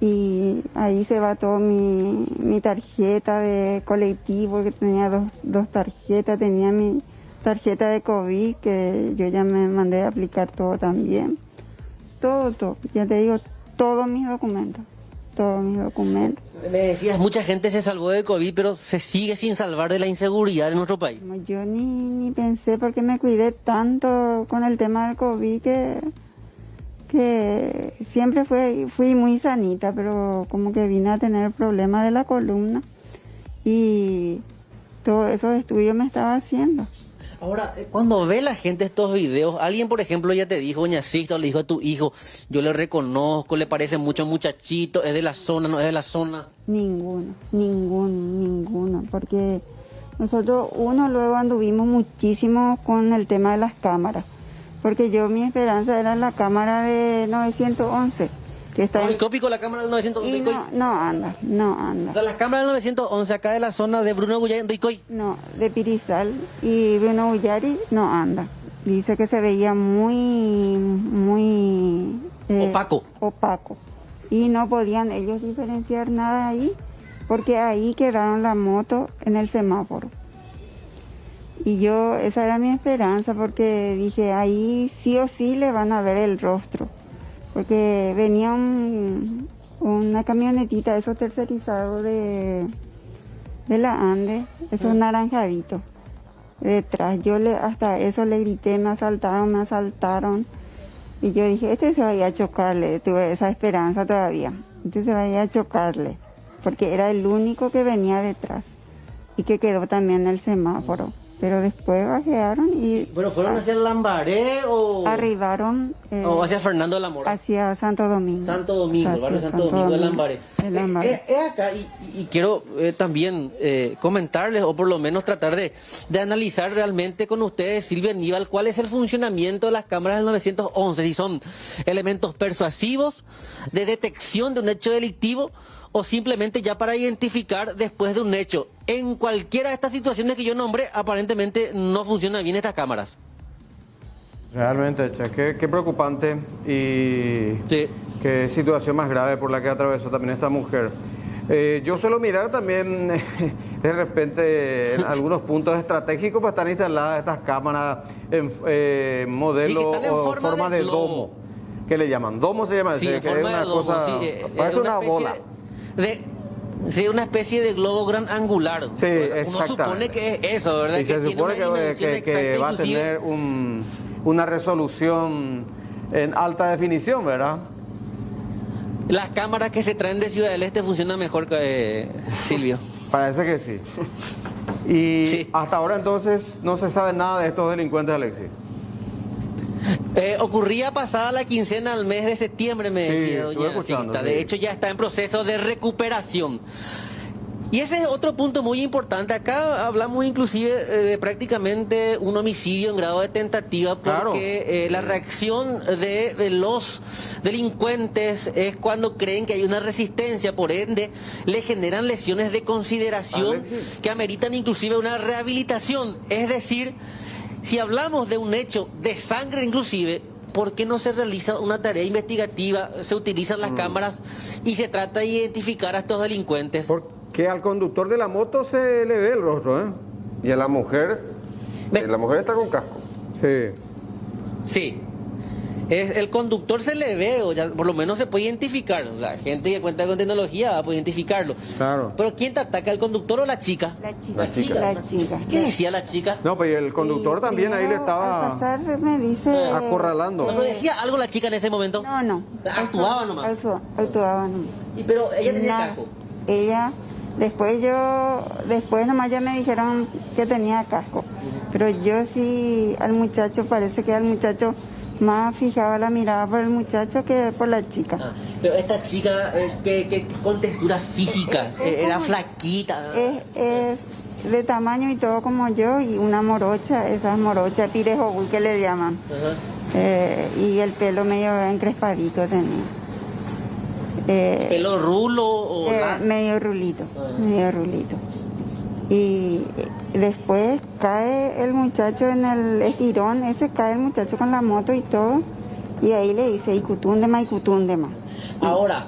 Speaker 15: Y ahí se va todo mi tarjeta de colectivo, que tenía dos tarjetas, tenía mi tarjeta de COVID, que yo ya me mandé a aplicar todo también. Todo, ya te digo, todos mis documentos.
Speaker 3: Me decías, mucha gente se salvó del COVID, pero se sigue sin salvar de la inseguridad en nuestro país.
Speaker 15: Yo ni pensé, porque me cuidé tanto con el tema del COVID que siempre fui muy sanita, pero como que vine a tener problemas de la columna y todos esos estudios me estaba haciendo.
Speaker 3: Ahora, cuando ve la gente estos videos, alguien, por ejemplo, ya te dijo, doña Sixta, o le dijo a tu hijo, yo le reconozco, le parece mucho muchachito, es de la zona, no es de la zona.
Speaker 15: Ninguno, porque nosotros, luego anduvimos muchísimo con el tema de las cámaras, porque mi esperanza era la cámara de 911. Que está
Speaker 3: Cópico, la cámara del 911.
Speaker 15: Y no anda.
Speaker 3: O sea, las cámaras del 911 acá de la zona de Bruno Guyari,
Speaker 15: no, de Pirizal y Bruno Guyari no anda. Dice que se veía muy opaco. Y no podían ellos diferenciar nada ahí, porque ahí quedaron la moto en el semáforo. Y esa era mi esperanza, porque dije, ahí sí o sí le van a ver el rostro. Porque venía una camionetita, esos tercerizados de la Ande, esos naranjaditos, detrás. Yo hasta eso le grité, me asaltaron. Y yo dije, se va a ir a chocarle, tuve esa esperanza todavía. Se va a ir a chocarle, porque era el único que venía detrás y que quedó también en el semáforo. Pero después bajaron y...
Speaker 3: ¿Pero fueron hacia el Lambaré o...?
Speaker 15: Arribaron...
Speaker 3: ¿O hacia Fernando de la Mora?
Speaker 15: Hacia Santo Domingo.
Speaker 3: El barrio Santo Domingo de Lambaré. Acá, y quiero también comentarles, o por lo menos tratar de analizar realmente con ustedes, Silvia Aníbal, cuál es el funcionamiento de las cámaras del 911, si son elementos persuasivos, de detección de un hecho delictivo, o simplemente ya para identificar después de un hecho. En cualquiera de estas situaciones que yo nombré, aparentemente no funcionan bien estas cámaras.
Speaker 1: Realmente, Che, qué preocupante y qué situación más grave por la que atravesó también esta mujer. Yo suelo mirar también de repente en algunos puntos estratégicos para estar instaladas estas cámaras en modelo o forma de domo. ¿Qué le llaman? ¿Domo se llama?
Speaker 3: Sí, en
Speaker 1: forma
Speaker 3: de domo,
Speaker 1: parece una bola.
Speaker 3: Sí, una especie de globo gran angular.
Speaker 1: Sí,
Speaker 3: uno supone que es eso, ¿verdad?
Speaker 1: Y se supone que va a tener una resolución en alta definición, ¿verdad?
Speaker 3: Las cámaras que se traen de Ciudad del Este funcionan mejor que Silvio.
Speaker 1: Parece que sí. Y hasta ahora entonces no se sabe nada de estos delincuentes, Alexis.
Speaker 3: Ocurría pasada la quincena al mes de septiembre, me decía doña Sixta. De hecho, ya está en proceso de recuperación. Y ese es otro punto muy importante. Acá hablamos inclusive de prácticamente un homicidio en grado de tentativa, porque la reacción de los delincuentes es cuando creen que hay una resistencia, por ende le generan lesiones de consideración que ameritan inclusive una rehabilitación. Es decir, si hablamos de un hecho de sangre inclusive, ¿por qué no se realiza una tarea investigativa? Se utilizan las cámaras y se trata de identificar a estos delincuentes.
Speaker 1: Porque al conductor de la moto se le ve el rostro, ¿eh?
Speaker 2: Y a la mujer, la mujer está con casco.
Speaker 3: Sí. El conductor se le ve, o ya por lo menos se puede identificar. La gente que cuenta con tecnología va a poder identificarlo.
Speaker 1: Claro.
Speaker 3: Pero ¿quién te ataca, el conductor o la chica?
Speaker 15: La chica.
Speaker 3: ¿Qué decía la chica?
Speaker 1: No, pues el conductor también ahí le estaba
Speaker 15: al pasar me dice
Speaker 1: acorralando.
Speaker 3: ¿Pero decía algo la chica en ese momento?
Speaker 15: No.
Speaker 3: Actuaba nomás.
Speaker 15: Actuaba nomás.
Speaker 3: Pero ella tenía casco.
Speaker 15: Ella, después nomás ya me dijeron que tenía casco. Pero yo sí, parece que al muchacho más fijaba la mirada por el muchacho que por la chica.
Speaker 3: Pero esta chica, que con textura física, era flaquita.
Speaker 15: Es de tamaño y todo como yo, y una morocha, esas morochas pirejo que le llaman. Y el pelo medio encrespadito tenía.
Speaker 3: ¿Pelo rulo o
Speaker 15: medio rulito. Y después cae el muchacho en el estirón, cae el muchacho con la moto y todo, y ahí le dice Icutundema.
Speaker 3: Ahora,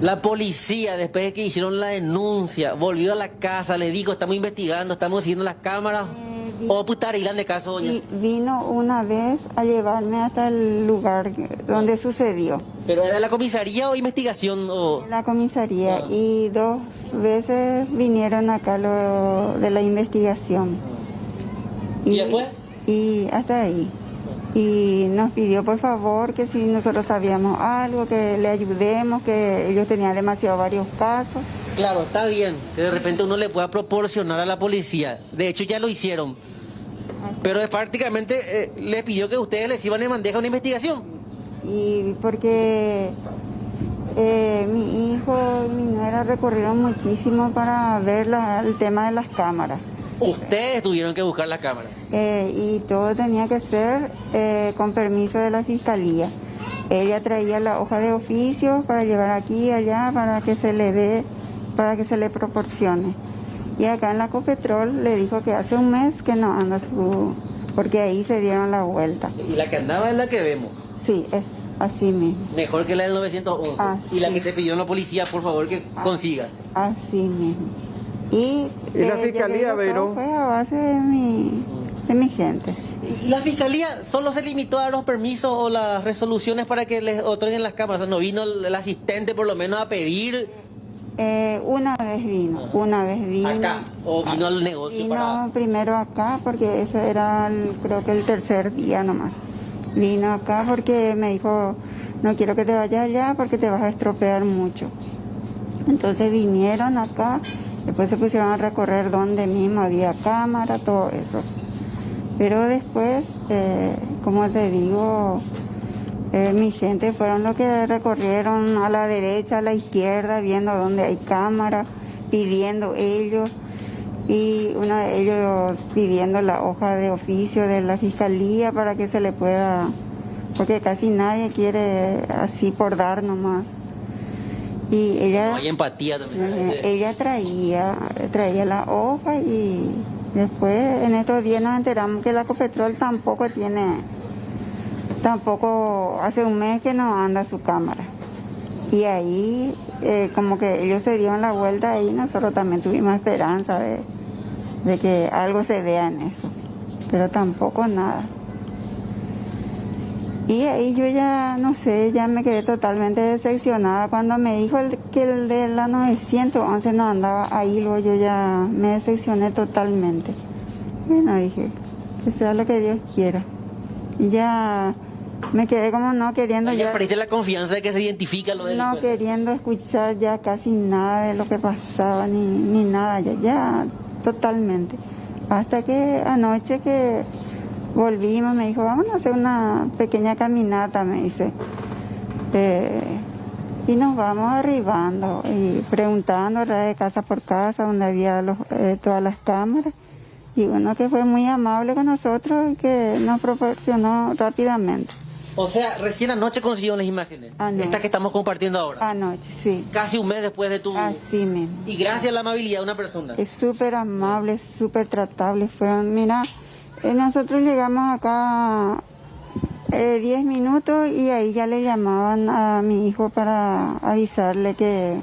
Speaker 3: La policía, después de que hicieron la denuncia, volvió a la casa, le dijo, estamos investigando, estamos siguiendo las cámaras. ¿O putar irán de caso, doña?
Speaker 15: Vino una vez a llevarme hasta el lugar donde sucedió.
Speaker 3: ¿Pero era la comisaría o investigación? O...
Speaker 15: La comisaría. Y 2 veces vinieron acá lo de la investigación.
Speaker 3: ¿Y después?
Speaker 15: Y hasta ahí. Y nos pidió por favor que si nosotros sabíamos algo, que le ayudemos, que ellos tenían varios casos.
Speaker 3: Claro, está bien que de repente uno le pueda proporcionar a la policía. De hecho ya lo hicieron. Pero prácticamente les pidió que ustedes les iban de bandeja una investigación.
Speaker 15: Y porque mi hijo y mi nuera recorrieron muchísimo para ver el tema de las cámaras.
Speaker 3: Ustedes tuvieron que buscar la cámara.
Speaker 15: Y todo tenía que ser con permiso de la fiscalía. Ella traía la hoja de oficio para llevar aquí y allá para que se le dé, para que se le proporcione. Y acá en la Copetrol le dijo que hace un mes que no anda porque ahí se dieron la vuelta.
Speaker 3: Y la que andaba es la que vemos.
Speaker 15: Sí, es así mismo.
Speaker 3: Mejor que la del 911. Y la que te pidió la policía, por favor, que consigas.
Speaker 15: Así mismo. Y
Speaker 1: la fiscalía, Vero,
Speaker 15: fue a base de mi gente.
Speaker 3: ¿Y la fiscalía solo se limitó a dar los permisos o las resoluciones para que les otorguen las cámaras? O sea, ¿no vino el asistente por lo menos a pedir?
Speaker 15: Una vez vino.
Speaker 3: ¿Acá? ¿O vino al negocio?
Speaker 15: Vino primero acá porque ese era creo que el 3er día nomás. Vino acá porque me dijo, no quiero que te vayas allá porque te vas a estropear mucho. Entonces vinieron acá, después se pusieron a recorrer donde mismo había cámara, todo eso. Pero después, como te digo, mi gente fueron los que recorrieron a la derecha, a la izquierda, viendo dónde hay cámara, pidiendo ellos. Y uno de ellos pidiendo la hoja de oficio de la fiscalía para que se le pueda, porque casi nadie quiere así por dar nomás. Y ella,
Speaker 3: no hay empatía también.
Speaker 15: Ella traía la hoja y después en estos días nos enteramos que la Copetrol tampoco hace un mes que no anda su cámara. Y ahí como que ellos se dieron la vuelta y nosotros también tuvimos esperanza de que algo se vea en eso, pero tampoco nada. Y ahí yo ya, no sé, ya me quedé totalmente decepcionada cuando me dijo que el de la 911 no andaba ahí, luego yo ya me decepcioné totalmente. Bueno, dije, que sea lo que Dios quiera. Y ya me quedé como no queriendo
Speaker 3: ya perdiste la confianza de que se identifica lo delincuente.
Speaker 15: No queriendo escuchar ya casi nada de lo que pasaba, ni nada, ya totalmente. Hasta que anoche que volvimos, me dijo, vamos a hacer una pequeña caminata, me dice. Y nos vamos arribando y preguntando de casa por casa donde había todas las cámaras. Y uno que fue muy amable con nosotros y que nos proporcionó rápidamente.
Speaker 3: O sea, recién anoche consiguieron las imágenes. Estas que estamos compartiendo ahora.
Speaker 15: Anoche, sí.
Speaker 3: Casi un mes después de tu...
Speaker 15: Así mismo.
Speaker 3: Y gracias a la amabilidad de una persona.
Speaker 15: Es súper amable, súper tratable. Mira, nosotros llegamos acá 10 minutos y ahí ya le llamaban a mi hijo para avisarle que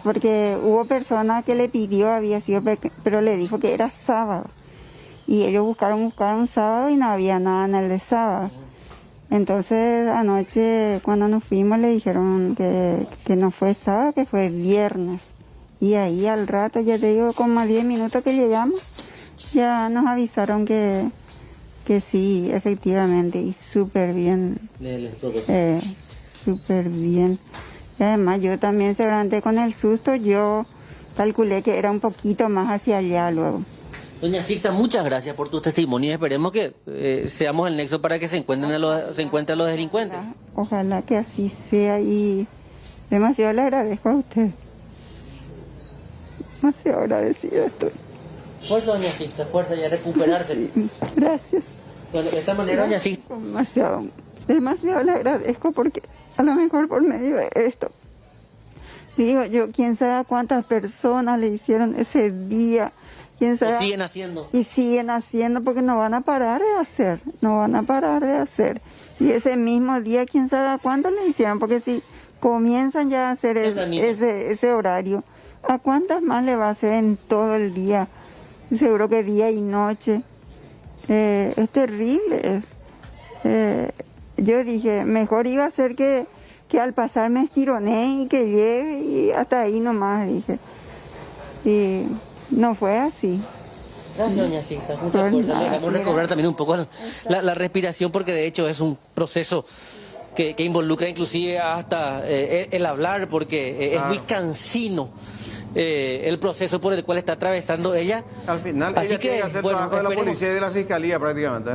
Speaker 15: porque hubo persona que le pidió, había sido, pero le dijo que era sábado. Y ellos buscaron sábado y no había nada en el de sábado. Entonces anoche cuando nos fuimos le dijeron que no fue sábado, que fue viernes. Y ahí al rato, ya te digo, como a 10 minutos que llegamos, ya nos avisaron que sí, efectivamente, y súper bien. Súper bien. Y además yo también seguramente con el susto yo calculé que era un poquito más hacia allá luego.
Speaker 3: Doña Sixta, muchas gracias por tu testimonio y esperemos que seamos el nexo para que se encuentren a los delincuentes.
Speaker 15: Ojalá que así sea y demasiado le agradezco a usted. Demasiado agradecida estoy.
Speaker 3: Fuerza, doña Sixta, fuerza y a recuperarse.
Speaker 15: Sí, gracias.
Speaker 3: Bueno, de esta manera, doña Sixta.
Speaker 15: Demasiado le agradezco porque a lo mejor por medio de esto, digo yo, quién sabe cuántas personas le hicieron ese día. ¿Quién sabe?
Speaker 3: Lo siguen haciendo.
Speaker 15: Y siguen haciendo porque no van a parar de hacer, Y ese mismo día, quién sabe a cuánto le hicieron, porque si comienzan ya a hacer ese horario. ¿A cuántas más le va a hacer en todo el día? Seguro que día y noche. Es terrible. Yo dije, mejor iba a ser que al pasar me estironé y que llegue y hasta ahí nomás, dije. Y no fue así.
Speaker 3: Gracias, doña Sixta. Mucha fuerza. Le dejamos recobrar también un poco la respiración, porque de hecho es un proceso que involucra inclusive hasta el hablar, porque es muy cansino el proceso por el cual está atravesando ella.
Speaker 1: Al final,
Speaker 3: así
Speaker 1: ella tiene que hacer trabajo de la policía y de la fiscalía prácticamente.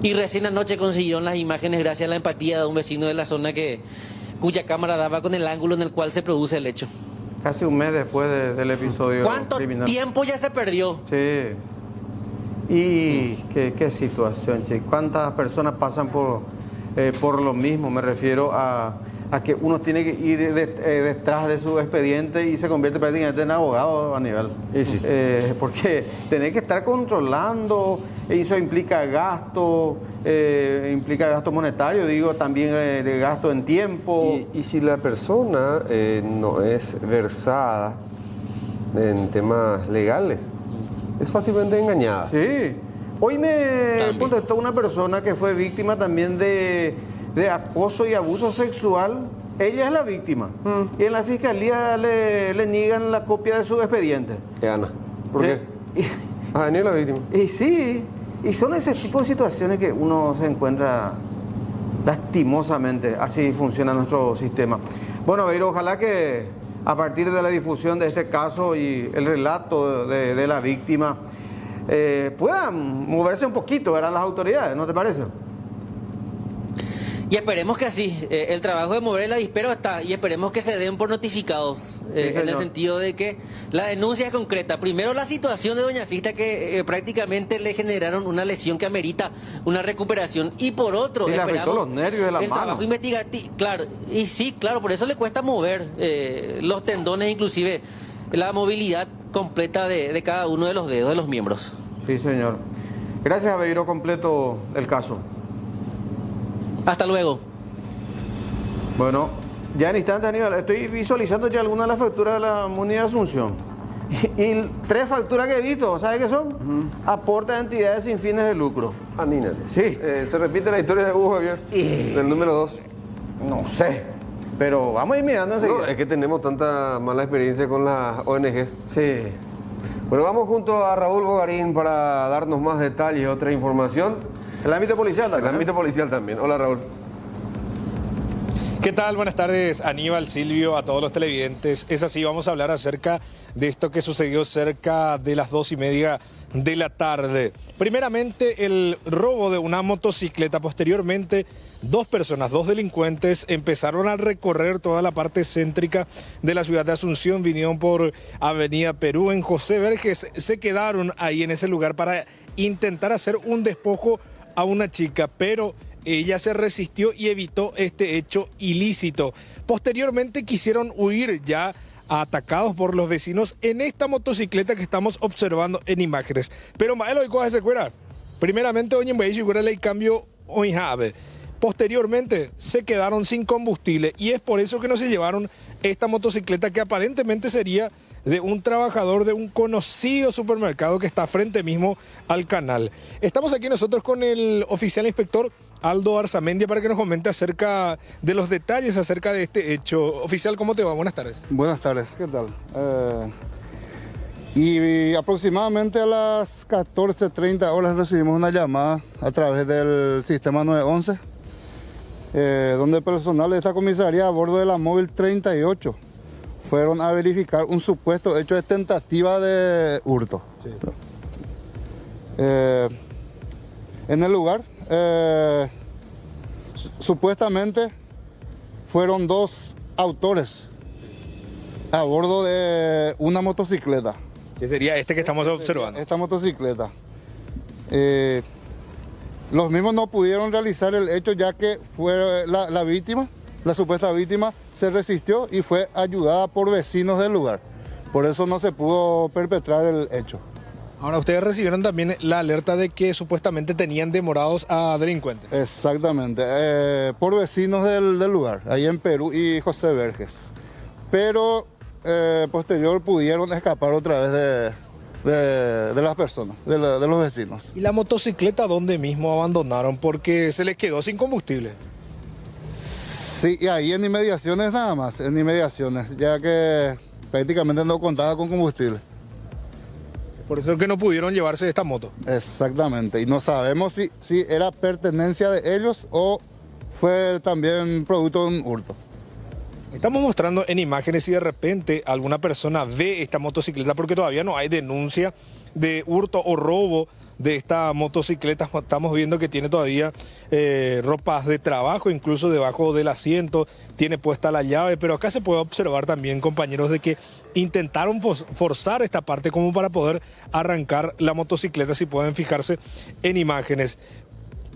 Speaker 3: Y recién anoche consiguieron las imágenes gracias a la empatía de un vecino de la zona cuya cámara daba con el ángulo en el cual se produce el hecho.
Speaker 1: Casi un mes después del episodio
Speaker 3: ¿Cuánto
Speaker 1: criminal.
Speaker 3: tiempo ya se perdió?
Speaker 1: Sí. Y qué situación, che. ¿Cuántas personas pasan por lo mismo? Me refiero a que uno tiene que ir detrás de su expediente y se convierte prácticamente en abogado, Aníbal. Sí. Porque tener que estar controlando, eso implica gasto monetario, digo, también de gasto en tiempo.
Speaker 2: Y si la persona no es versada en temas legales, es fácilmente engañada.
Speaker 1: Sí. Hoy me contestó una persona que fue víctima también de acoso y abuso sexual. Ella es la víctima. Y en la fiscalía le niegan la copia de su expediente.
Speaker 2: Ana, ¿por qué? Ni la víctima.
Speaker 1: Y sí, y son ese tipo de situaciones que uno se encuentra lastimosamente. Así funciona nuestro sistema. Bueno, Beiro, ojalá que a partir de la difusión de este caso y el relato de la víctima, puedan moverse un poquito, ¿verdad? Las autoridades, ¿no te parece?
Speaker 3: Y esperemos que así, el trabajo de mover el avispero está, y esperemos que se den por notificados, en el sentido de que la denuncia es concreta. Primero, la situación de doña Sixta, que prácticamente le generaron una lesión que amerita una recuperación, y por otro,
Speaker 1: le afectó los nervios de la
Speaker 3: el
Speaker 1: mano.
Speaker 3: trabajo investigativo, claro, y sí, claro, por eso le cuesta mover los tendones, inclusive la movilidad completa de cada uno de los dedos de los miembros.
Speaker 1: Sí, señor. Gracias, Beiro, completo el caso.
Speaker 3: Hasta luego.
Speaker 1: Bueno, ya en instante, Aníbal, estoy visualizando ya algunas de las facturas de la Muni de Asunción. Y 3 facturas que he visto, ¿sabes qué son? Aportes a entidades sin fines de lucro.
Speaker 2: Aníbal.
Speaker 1: Sí.
Speaker 2: Se repite la historia de Hugo Javier, del número 2.
Speaker 1: No sé, pero vamos a ir mirando enseguida.
Speaker 2: No, es que tenemos tanta mala experiencia con las ONGs.
Speaker 1: Sí.
Speaker 2: Bueno, vamos junto a Raúl Bogarín para darnos más detalles y otra información.
Speaker 1: El ámbito policial también.
Speaker 2: El ámbito policial también. Hola, Raúl.
Speaker 16: ¿Qué tal? Buenas tardes, Aníbal, Silvio, a todos los televidentes. Es así, vamos a hablar acerca de esto que sucedió cerca de las 2:30 de la tarde. Primeramente, el robo de una motocicleta. Posteriormente, 2 personas, 2 delincuentes, empezaron a recorrer toda la parte céntrica de la ciudad de Asunción. Vinieron por Avenida Perú en José Verges. Se quedaron ahí en ese lugar para intentar hacer un despojo a una chica, pero ella se resistió y evitó este hecho ilícito. Posteriormente quisieron huir, ya atacados por los vecinos en esta motocicleta que estamos observando en imágenes. Pero Maelo, ¿y cómo se cuera? Primeramente, hoy en Bahía le cambio hoy jave. Posteriormente se quedaron sin combustible y es por eso que no se llevaron esta motocicleta, que aparentemente sería de un trabajador de un conocido supermercado que está frente mismo al canal. Estamos aquí nosotros con el oficial inspector Aldo Arzamendia para que nos comente acerca de los detalles acerca de este hecho. Oficial, ¿cómo te va? Buenas tardes.
Speaker 17: Buenas tardes, ¿qué tal? Y aproximadamente a las 14:30 horas recibimos una llamada a través del sistema 911, donde el personal de esta comisaría a bordo de la móvil 38 fueron a verificar un supuesto hecho de tentativa de hurto. Sí. En el lugar, supuestamente fueron 2 autores a bordo de una motocicleta.
Speaker 16: ¿Qué sería este que estamos observando?
Speaker 17: Esta motocicleta. Los mismos no pudieron realizar el hecho, ya que fue la víctima, la supuesta víctima, se resistió y fue ayudada por vecinos del lugar. Por eso no se pudo perpetrar el hecho.
Speaker 16: Ahora, ustedes recibieron también la alerta de que supuestamente tenían demorados a delincuentes.
Speaker 17: Exactamente, por vecinos del lugar, ahí en Perú y José Verges. Pero posterior pudieron escapar otra vez de las personas, de los vecinos.
Speaker 16: ¿Y la motocicleta dónde mismo abandonaron? Porque se les quedó sin combustible.
Speaker 17: Sí, y ahí en inmediaciones nada más, en inmediaciones, ya que prácticamente no contaba con combustible.
Speaker 16: Por eso es que no pudieron llevarse esta moto.
Speaker 17: Exactamente, y no sabemos si era pertenencia de ellos o fue también producto de un hurto.
Speaker 16: Estamos mostrando en imágenes si de repente alguna persona ve esta motocicleta, porque todavía no hay denuncia de hurto o robo de esta motocicleta. Estamos viendo que tiene todavía ropas de trabajo, incluso debajo del asiento tiene puesta la llave, pero acá se puede observar también, compañeros, de que intentaron forzar esta parte como para poder arrancar la motocicleta, si pueden fijarse en imágenes.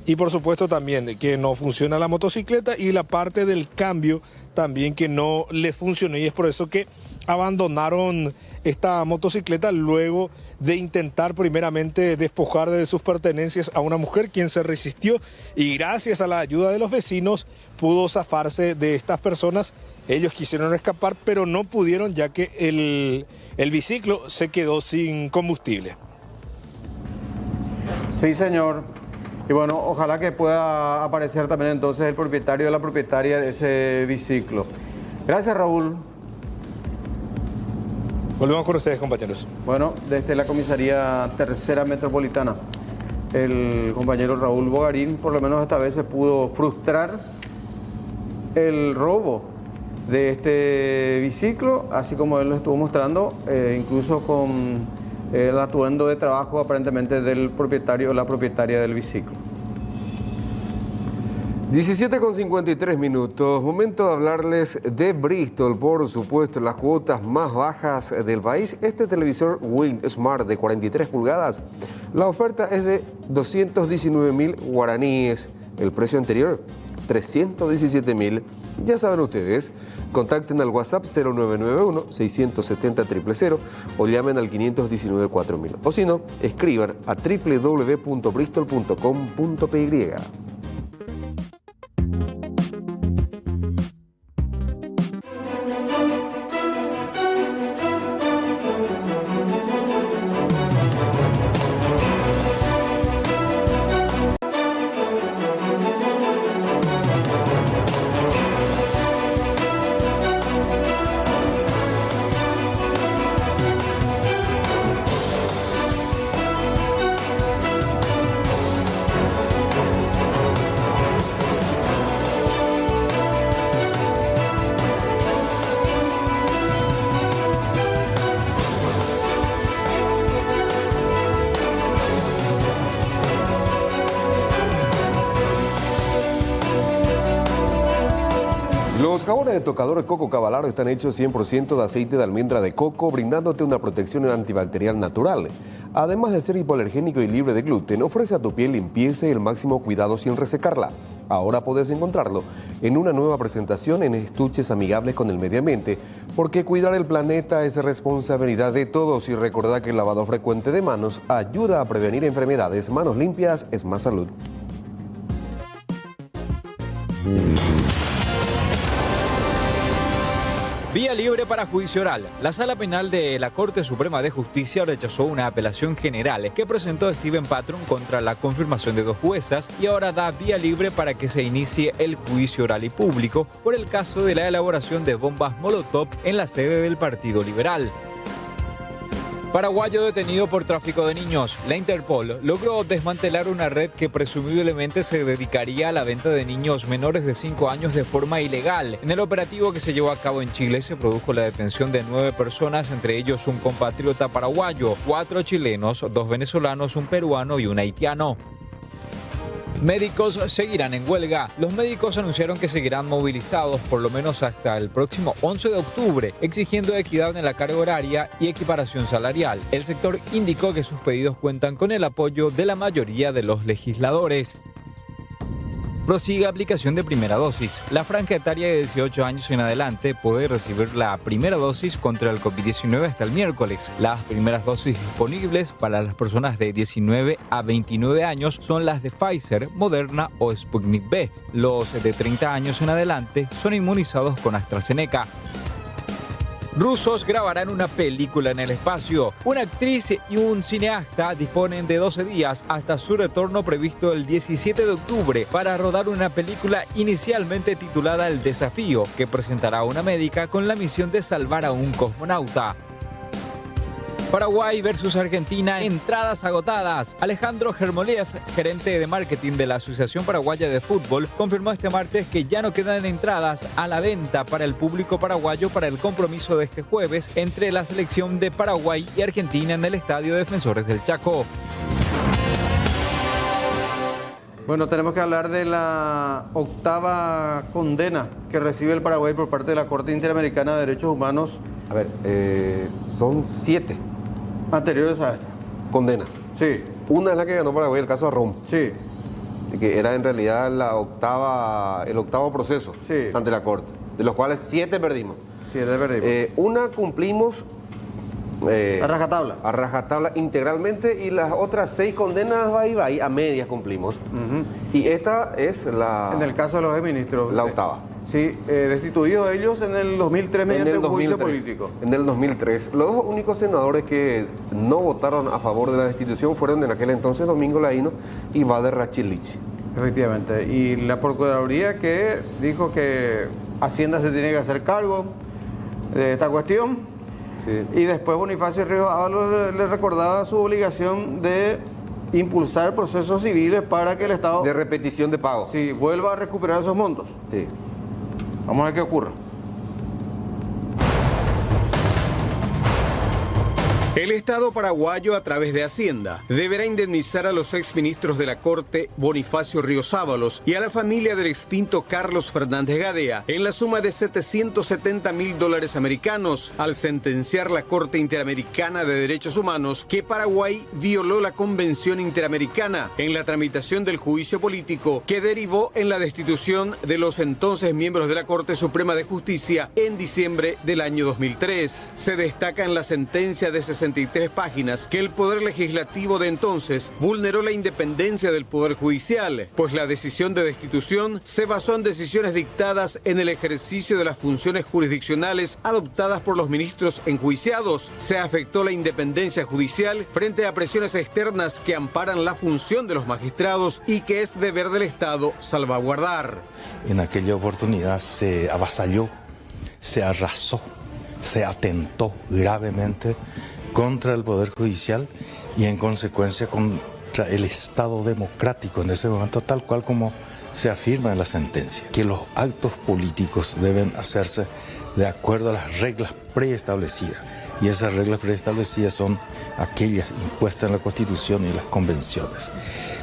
Speaker 16: Y por supuesto también que no funciona la motocicleta y la parte del cambio también que no les funcionó, y es por eso que abandonaron esta motocicleta luego de intentar primeramente despojar de sus pertenencias a una mujer quien se resistió, y gracias a la ayuda de los vecinos pudo zafarse de estas personas. Ellos quisieron escapar pero no pudieron, ya que el biciclo se quedó sin combustible.
Speaker 1: Sí, señor. Y bueno, ojalá que pueda aparecer también entonces el propietario o la propietaria de ese biciclo. Gracias, Raúl.
Speaker 16: Volvemos con ustedes, compañeros.
Speaker 1: Bueno, desde la comisaría tercera metropolitana, el compañero Raúl Bogarín, por lo menos esta vez se pudo frustrar el robo de este biciclo, así como él lo estuvo mostrando, incluso con el atuendo de trabajo aparentemente del propietario o la propietaria del biciclo.
Speaker 2: 17:53 minutos, momento de hablarles de Bristol, por supuesto, las cuotas más bajas del país. Este televisor Win Smart de 43 pulgadas, la oferta es de 219.000 guaraníes, el precio anterior 317.000. Ya saben ustedes, contacten al WhatsApp 0991-670-000 o llamen al 519-4000. O si no, escriban a www.bristol.com.py. Los jabones de tocador Coco Cavalaro están hechos 100% de aceite de almendra de coco, brindándote una protección antibacterial natural. Además de ser hipoalergénico y libre de gluten, ofrece a tu piel limpieza y el máximo cuidado sin resecarla. Ahora puedes encontrarlo en una nueva presentación en estuches amigables con el medio ambiente, porque cuidar el planeta es responsabilidad de todos, y recordad que el lavado frecuente de manos ayuda a prevenir enfermedades. Manos limpias es más salud.
Speaker 14: Vía libre para juicio oral. La Sala Penal de la Corte Suprema de Justicia rechazó una apelación general que presentó Steven Patron contra la confirmación de 2 juezas y ahora da vía libre para que se inicie el juicio oral y público por el caso de la elaboración de bombas Molotov en la sede del Partido Liberal. Paraguayo detenido por tráfico de niños. La Interpol logró desmantelar una red que presumiblemente se dedicaría a la venta de niños menores de 5 años de forma ilegal. En el operativo que se llevó a cabo en Chile se produjo la detención de 9 personas, entre ellos un compatriota paraguayo, 4 chilenos, 2 venezolanos, un peruano y un haitiano. Médicos seguirán en huelga. Los médicos anunciaron que seguirán movilizados por lo menos hasta el próximo 11 de octubre, exigiendo equidad en la carga horaria y equiparación salarial. El sector indicó que sus pedidos cuentan con el apoyo de la mayoría de los legisladores. Prosigue aplicación de primera dosis. La franja etaria de 18 años en adelante puede recibir la primera dosis contra el COVID-19 hasta el miércoles. Las primeras dosis disponibles para las personas de 19 a 29 años son las de Pfizer, Moderna o Sputnik V. Los de 30 años en adelante son inmunizados con AstraZeneca. Rusos grabarán una película en el espacio. Una actriz y un cineasta disponen de 12 días hasta su retorno previsto el 17 de octubre para rodar una película inicialmente titulada El Desafío, que presentará a una médica con la misión de salvar a un cosmonauta. Paraguay versus Argentina, entradas agotadas. Alejandro Germoliev, gerente de marketing de la Asociación Paraguaya de Fútbol, confirmó este martes que ya no quedan entradas a la venta para el público paraguayo para el compromiso de este jueves entre la selección de Paraguay y Argentina en el Estadio Defensores del Chaco.
Speaker 1: Bueno, tenemos que hablar de la 8ª condena que recibe el Paraguay por parte de la Corte Interamericana de Derechos Humanos.
Speaker 2: A ver, son 7
Speaker 1: anteriores a esta
Speaker 2: condenas.
Speaker 1: Sí.
Speaker 2: Una es la que ganó Paraguay, el caso Arrom.
Speaker 1: Sí.
Speaker 2: Que era en realidad el octavo proceso ante la Corte, de los cuales 7 perdimos.
Speaker 1: 7 perdimos.
Speaker 2: Una cumplimos
Speaker 1: a rajatabla.
Speaker 2: A rajatabla integralmente, y las otras 6 condenas a medias cumplimos. Y esta es la...
Speaker 1: En el caso de los exministros.
Speaker 2: La 8ª.
Speaker 1: Sí, destituidos ellos en el 2003 mediante un juicio político.
Speaker 2: En el 2003. Los 2 únicos senadores que no votaron a favor de la destitución fueron en aquel entonces Domingo Laino y Bader Rachilichi.
Speaker 1: Efectivamente. Y la Procuraduría que dijo que Hacienda se tiene que hacer cargo de esta cuestión. Sí. Y después Bonifacio Ríos Ábalos le recordaba su obligación de impulsar procesos civiles para que el Estado...
Speaker 2: De repetición de pagos.
Speaker 1: Sí, vuelva a recuperar esos montos.
Speaker 2: Sí.
Speaker 1: Vamos a ver qué ocurre.
Speaker 18: El Estado paraguayo, a través de Hacienda, deberá indemnizar a los exministros de la Corte Bonifacio Ríos Ábalos y a la familia del extinto Carlos Fernández Gadea en la suma de $770.000 americanos al sentenciar la Corte Interamericana de Derechos Humanos que Paraguay violó la Convención Interamericana en la tramitación del juicio político que derivó en la destitución de los entonces miembros de la Corte Suprema de Justicia en diciembre del año 2003. Se destaca en la sentencia de 63 páginas que el Poder Legislativo de entonces vulneró la independencia del Poder Judicial, pues la decisión de destitución se basó en decisiones dictadas en el ejercicio de las funciones jurisdiccionales adoptadas por los ministros enjuiciados. Se afectó la independencia judicial frente a presiones externas que amparan la función de los magistrados y que es deber del Estado salvaguardar.
Speaker 19: En aquella oportunidad se avasalló, se arrasó, se atentó gravemente contra el Poder Judicial y en consecuencia contra el Estado democrático en ese momento, tal cual como se afirma en la sentencia, que los actos políticos deben hacerse de acuerdo a las reglas preestablecidas. Y esas reglas preestablecidas son aquellas impuestas en la Constitución y las convenciones.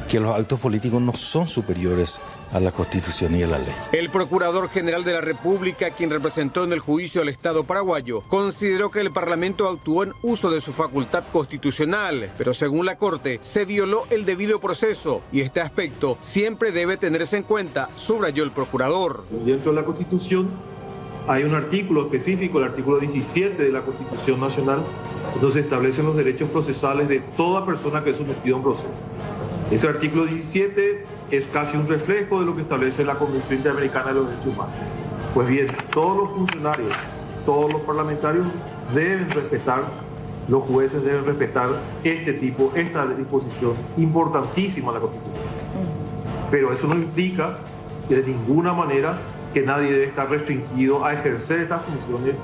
Speaker 19: Que los actos políticos no son superiores a la Constitución y a la ley.
Speaker 18: El Procurador General de la República, quien representó en el juicio al Estado paraguayo, consideró que el Parlamento actuó en uso de su facultad constitucional, pero según la Corte, se violó el debido proceso y este aspecto siempre debe tenerse en cuenta, subrayó el Procurador.
Speaker 20: Dentro de la Constitución hay un artículo específico, el artículo 17 de la Constitución Nacional, donde se establecen los derechos procesales de toda persona que es sometida a un proceso. Ese artículo 17 es casi un reflejo de lo que establece la Convención Interamericana de los Derechos Humanos. Pues bien, todos los funcionarios, todos los parlamentarios deben respetar, los jueces deben respetar esta disposición importantísima de la Constitución. Pero eso no implica que de ninguna manera que nadie debe estar restringido a ejercer estas funciones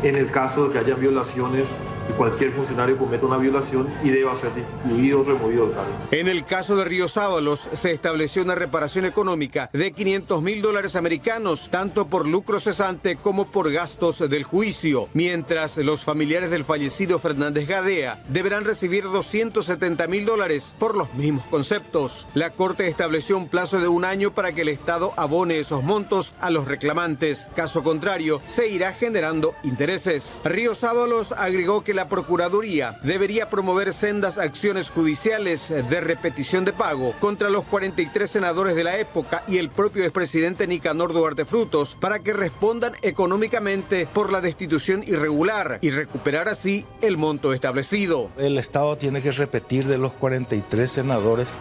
Speaker 20: en el caso de que haya violaciones, que cualquier funcionario cometa una violación y deba ser destituido o removido del cargo.
Speaker 18: En el caso de Ríos Ábalos se estableció una reparación económica de $500.000 americanos, tanto por lucro cesante como por gastos del juicio, mientras los familiares del fallecido Fernández Gadea deberán recibir $270.000 por los mismos conceptos. La Corte estableció un plazo de 1 año para que el Estado abone esos montos a los reclamantes. Caso contrario, se irá generando intereses. Ríos Ábalos agregó que la la Procuraduría debería promover sendas acciones judiciales de repetición de pago contra los 43 senadores de la época y el propio expresidente Nicanor Duarte Frutos para que respondan económicamente por la destitución irregular y recuperar así el monto establecido.
Speaker 19: El Estado tiene que repetir de los 43 senadores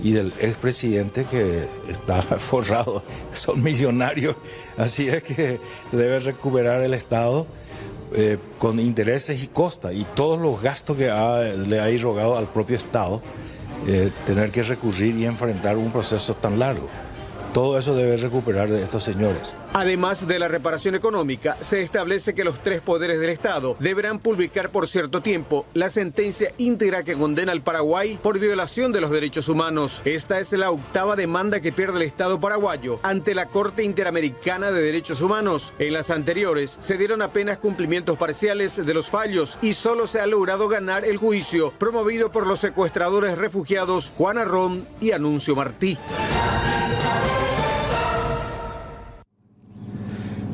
Speaker 19: y del expresidente que está forrado, son millonarios, así es que debe recuperar el Estado con intereses y costas y todos los gastos que le ha irrogado al propio Estado, tener que recurrir y enfrentar un proceso tan largo. Todo eso debe recuperar de estos señores.
Speaker 18: Además de la reparación económica, se establece que los tres poderes del Estado deberán publicar por cierto tiempo la sentencia íntegra que condena al Paraguay por violación de los derechos humanos. Esta es la 8ª demanda que pierde el Estado paraguayo ante la Corte Interamericana de Derechos Humanos. En las anteriores se dieron apenas cumplimientos parciales de los fallos y solo se ha logrado ganar el juicio promovido por los secuestradores refugiados Juan Arrón y Anuncio Martí.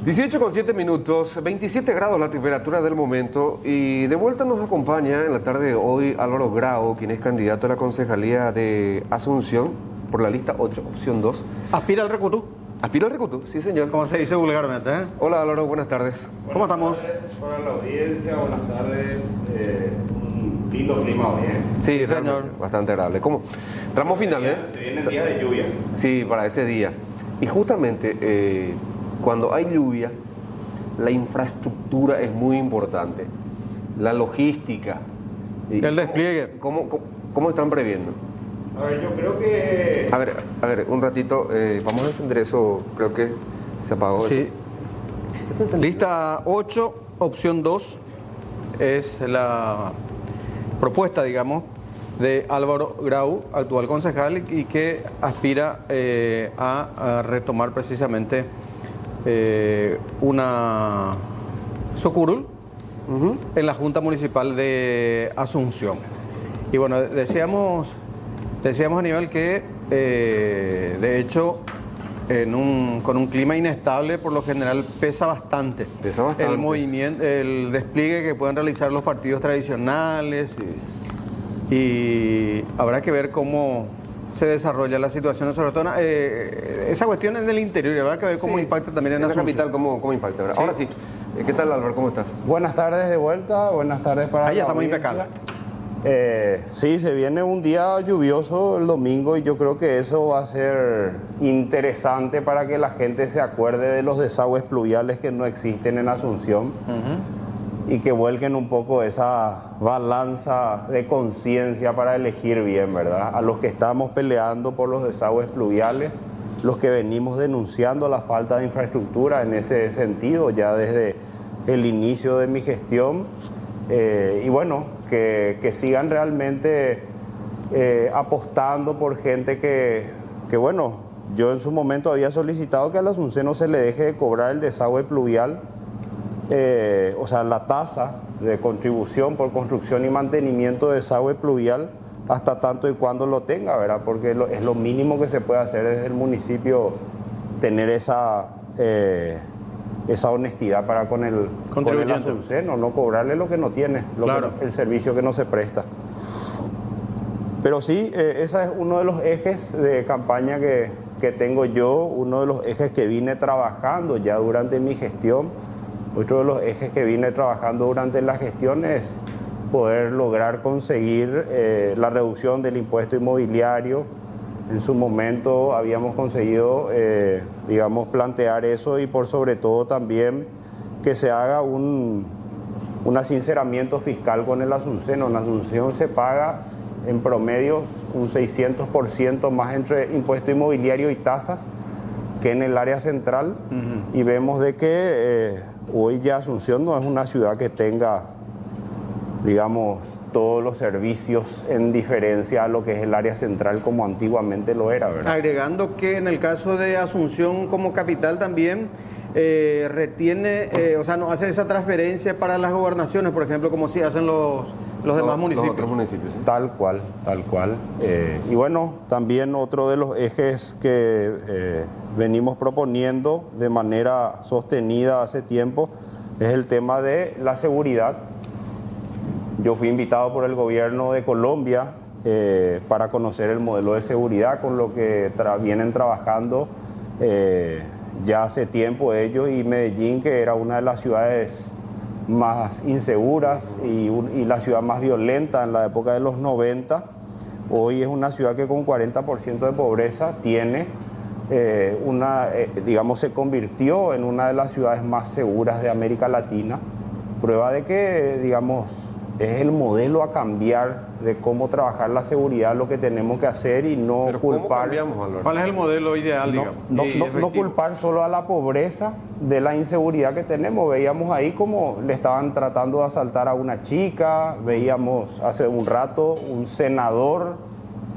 Speaker 2: 18:07, 27 grados la temperatura del momento y de vuelta nos acompaña en la tarde de hoy Álvaro Grau, quien es candidato a la concejalía de Asunción por la lista 8, opción 2.
Speaker 1: ¿Aspira al Recutú?
Speaker 2: ¿Aspira al Recutú? Sí, señor.
Speaker 1: Como se dice vulgarmente, ¿eh?
Speaker 2: Hola Álvaro, buenas tardes.
Speaker 1: ¿Cómo estamos?
Speaker 21: Para la audiencia, buenas tardes. Un lindo clima hoy, ¿eh?
Speaker 2: Sí, señor. Bastante agradable. ¿Cómo? Ramo final, ¿eh?
Speaker 21: Se vienen días de lluvia.
Speaker 2: Sí, para ese día. Y justamente cuando hay lluvia, la infraestructura es muy importante. La logística.
Speaker 1: El despliegue.
Speaker 2: ¿Cómo están previendo?
Speaker 21: A ver, yo creo que...
Speaker 2: A ver, un ratito, vamos a encender eso, creo que se apagó
Speaker 1: sí. Eso. Lista 8, opción 2, es la propuesta, digamos, de Álvaro Grau, actual concejal, y que aspira a retomar precisamente una Socurul en la Junta Municipal de Asunción. Y bueno, decíamos Aníbal que de hecho con un clima inestable por lo general pesa bastante. El movimiento, el despliegue que pueden realizar los partidos tradicionales y habrá que ver cómo se desarrolla la situación, sobre todo esa cuestión es del interior, y habrá que ver cómo impacta también en
Speaker 2: la capital, cómo impacta. Sí. Ahora sí, ¿qué tal Álvaro? ¿Cómo estás?
Speaker 21: Buenas tardes de vuelta, buenas tardes para
Speaker 1: ahí ya estamos impecables.
Speaker 21: Sí, se viene un día lluvioso el domingo y yo creo que eso va a ser interesante para que la gente se acuerde de los desagües pluviales que no existen en Asunción. Y que vuelquen un poco esa balanza de conciencia para elegir bien, ¿verdad? A los que estamos peleando por los desagües pluviales, los que venimos denunciando la falta de infraestructura en ese sentido ya desde el inicio de mi gestión, y bueno, que sigan realmente apostando por gente que bueno, yo en su momento había solicitado que al asunceno se le deje de cobrar el desagüe pluvial, o sea, la tasa de contribución por construcción y mantenimiento de desagüe pluvial hasta tanto y cuando lo tenga, ¿verdad? Porque es lo mínimo que se puede hacer desde el municipio, tener esa honestidad para con el asunceno, no cobrarle lo que no tiene, el servicio que no se presta. Pero sí, ese es uno de los ejes de campaña que tengo yo, uno de los ejes que vine trabajando ya durante mi gestión. Otro de los ejes que vine trabajando durante la gestión es poder lograr conseguir la reducción del impuesto inmobiliario. En su momento habíamos conseguido, digamos, plantear eso y por sobre todo también que se haga un asinceramiento fiscal con el asunceno. En Asunción se paga en promedio un 600% más entre impuesto inmobiliario y tasas que en el área central, y vemos de que hoy ya Asunción no es una ciudad que tenga, digamos, todos los servicios en diferencia a lo que es el área central como antiguamente lo era, ¿verdad?
Speaker 1: Agregando que en el caso de Asunción como capital también retiene, o sea, no hace esa transferencia para las gobernaciones, por ejemplo, como si hacen los demás municipios.
Speaker 21: Los otros municipios, ¿sí? Tal cual. Y bueno, también otro de los ejes que venimos proponiendo de manera sostenida hace tiempo es el tema de la seguridad. Yo fui invitado por el gobierno de Colombia para conocer el modelo de seguridad con lo que vienen trabajando ya hace tiempo ellos, y Medellín, que era una de las ciudades más inseguras y la ciudad más violenta en la época de los 90, hoy es una ciudad que con 40% de pobreza tiene digamos, se convirtió en una de las ciudades más seguras de América Latina. Prueba de que, digamos, es el modelo a cambiar de cómo trabajar la seguridad lo que tenemos que hacer, y no culpar.
Speaker 1: ¿Cuál es el modelo ideal, digamos?
Speaker 21: No culpar solo a la pobreza de la inseguridad que tenemos. Veíamos ahí cómo le estaban tratando de asaltar a una chica, veíamos hace un rato un senador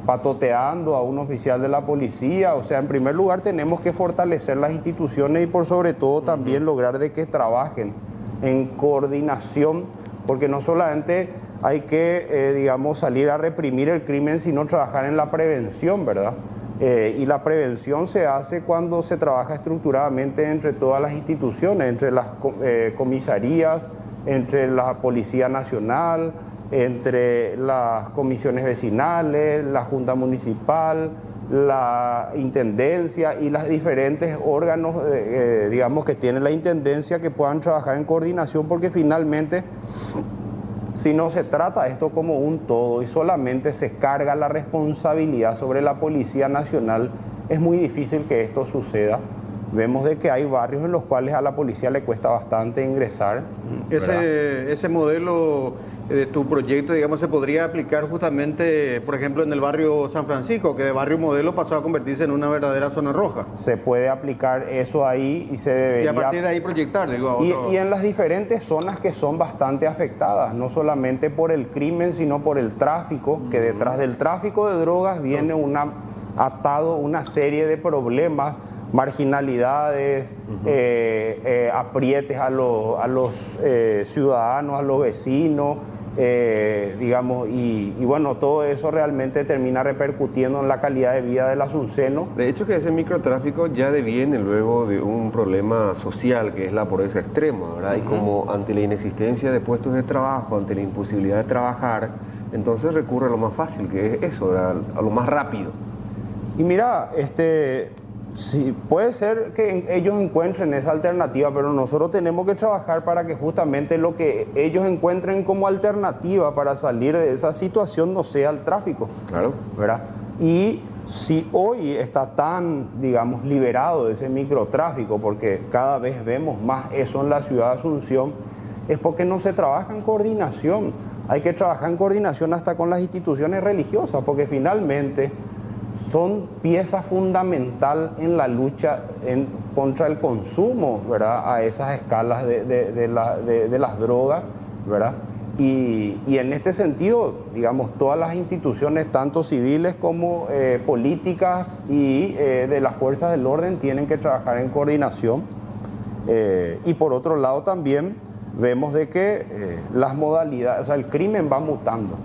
Speaker 21: patoteando a un oficial de la policía. O sea, en primer lugar tenemos que fortalecer las instituciones y por sobre todo también lograr de que trabajen en coordinación, porque no solamente hay que, digamos, salir a reprimir el crimen, sino trabajar en la prevención, ¿verdad? Y la prevención se hace cuando se trabaja estructuradamente entre todas las instituciones, entre las comisarías, entre la Policía Nacional, entre las comisiones vecinales, la Junta Municipal, la Intendencia y los diferentes órganos, digamos, que tiene la Intendencia, que puedan trabajar en coordinación, porque finalmente, si no se trata esto como un todo y solamente se carga la responsabilidad sobre la Policía Nacional, es muy difícil que esto suceda. Vemos de que hay barrios en los cuales a la policía le cuesta bastante ingresar.
Speaker 1: Ese modelo de tu proyecto, digamos, se podría aplicar justamente, por ejemplo, en el barrio San Francisco, que de barrio modelo pasó a convertirse en una verdadera zona roja.
Speaker 21: Se puede aplicar eso ahí y se debería...
Speaker 1: Y a partir de ahí proyectar, digo, a otro...
Speaker 21: y en las diferentes zonas que son bastante afectadas, no solamente por el crimen, sino por el tráfico, que detrás del tráfico de drogas viene atado una serie de problemas, marginalidades, aprietes a los ciudadanos, a los vecinos, digamos, y bueno, todo eso realmente termina repercutiendo en la calidad de vida del asunceno.
Speaker 2: De hecho, que ese microtráfico ya deviene luego de un problema social, que es la pobreza extrema, ¿verdad? Y como ante la inexistencia de puestos de trabajo, ante la imposibilidad de trabajar, entonces recurre a lo más fácil, que es eso, ¿verdad? A lo más rápido.
Speaker 21: Y mira, sí, puede ser que ellos encuentren esa alternativa, pero nosotros tenemos que trabajar para que justamente lo que ellos encuentren como alternativa para salir de esa situación no sea el tráfico.
Speaker 2: Claro.
Speaker 21: ¿Verdad? Y si hoy está tan, digamos, liberado de ese microtráfico, porque cada vez vemos más eso en la ciudad de Asunción, es porque no se trabaja en coordinación. Hay que trabajar en coordinación hasta con las instituciones religiosas, porque finalmente son pieza fundamental en la lucha contra el consumo, ¿verdad? A esas escalas de las drogas, ¿verdad? Y en este sentido, digamos, todas las instituciones, tanto civiles como políticas y de las fuerzas del orden, tienen que trabajar en coordinación. Y por otro lado también vemos de que las modalidades, o sea, el crimen va mutando,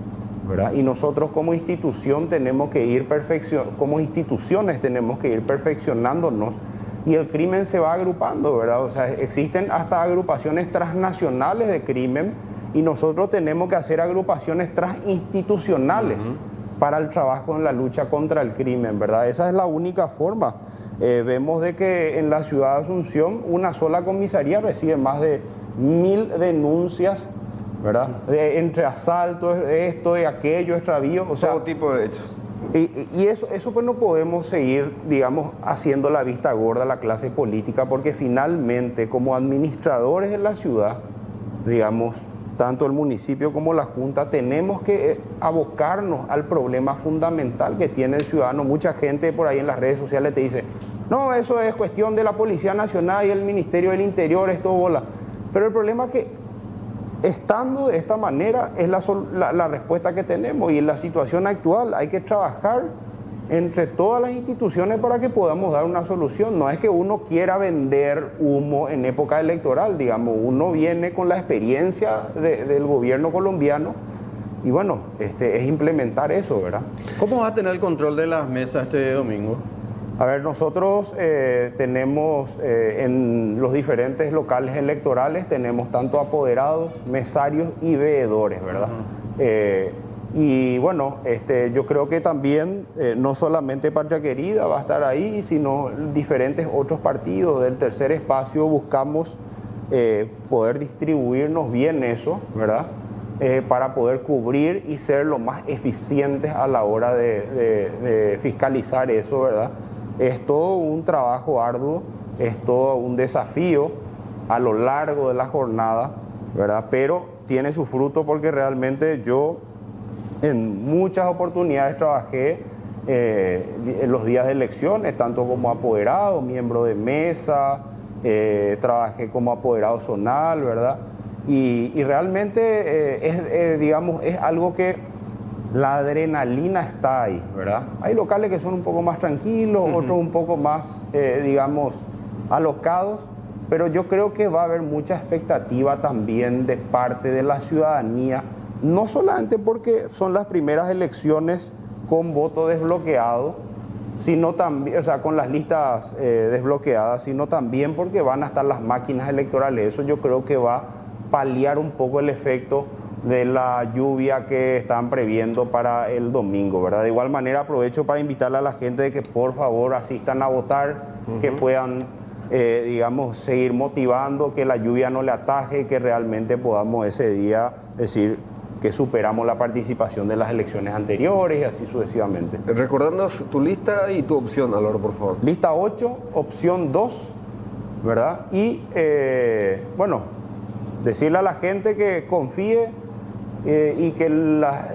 Speaker 21: ¿verdad? Y nosotros como institución tenemos que ir como instituciones tenemos que ir perfeccionándonos, y el crimen se va agrupando, ¿verdad? O sea, existen hasta agrupaciones transnacionales de crimen, y nosotros tenemos que hacer agrupaciones transinstitucionales para el trabajo en la lucha contra el crimen, ¿verdad? Esa es la única forma. Vemos de que en la ciudad de Asunción una sola comisaría recibe más de 1000 denuncias, ¿verdad? Entre asaltos, esto y aquello, extravío, o sea,
Speaker 2: todo tipo de hechos.
Speaker 21: Y eso pues no podemos seguir, digamos, haciendo la vista gorda a la clase política, porque finalmente como administradores de la ciudad, digamos, tanto el municipio como la Junta, tenemos que abocarnos al problema fundamental que tiene el ciudadano. Mucha gente por ahí en las redes sociales te dice, no, eso es cuestión de la Policía Nacional y el Ministerio del Interior, esto bola. Pero el problema es que estando de esta manera es la respuesta que tenemos, y en la situación actual hay que trabajar entre todas las instituciones para que podamos dar una solución. No es que uno quiera vender humo en época electoral, digamos, uno viene con la experiencia del gobierno colombiano y bueno, es implementar eso, ¿verdad?
Speaker 1: ¿Cómo va a tener el control de las mesas este domingo?
Speaker 21: A ver, nosotros tenemos en los diferentes locales electorales, tenemos tanto apoderados, mesarios y veedores, ¿verdad? Y bueno, yo creo que también no solamente Patria Querida va a estar ahí, sino diferentes otros partidos del tercer espacio buscamos poder distribuirnos bien eso, ¿verdad? Para poder cubrir y ser lo más eficientes a la hora de fiscalizar eso, ¿verdad? Es todo un trabajo arduo, es todo un desafío a lo largo de la jornada, ¿verdad? Pero tiene su fruto porque realmente yo en muchas oportunidades trabajé en los días de elecciones, tanto como apoderado, miembro de mesa, trabajé como apoderado zonal, ¿verdad? Y realmente digamos, es algo que la adrenalina está ahí, ¿verdad? Hay locales que son un poco más tranquilos, otros un poco más, digamos, alocados, pero yo creo que va a haber mucha expectativa también de parte de la ciudadanía, no solamente porque son las primeras elecciones con voto desbloqueado, sino también, o sea, con las listas desbloqueadas, sino también porque van a estar las máquinas electorales. Eso yo creo que va a paliar un poco el efecto de la lluvia que están previendo para el domingo, ¿verdad? De igual manera aprovecho para invitarle a la gente de que por favor asistan a votar, que puedan, digamos, seguir motivando, que la lluvia no le ataje, que realmente podamos ese día decir que superamos la participación de las elecciones anteriores y así sucesivamente.
Speaker 2: Recordarnos tu lista y tu opción, Álvaro, por favor.
Speaker 21: Lista 8, opción 2, ¿verdad? Y, bueno, decirle a la gente que confíe y que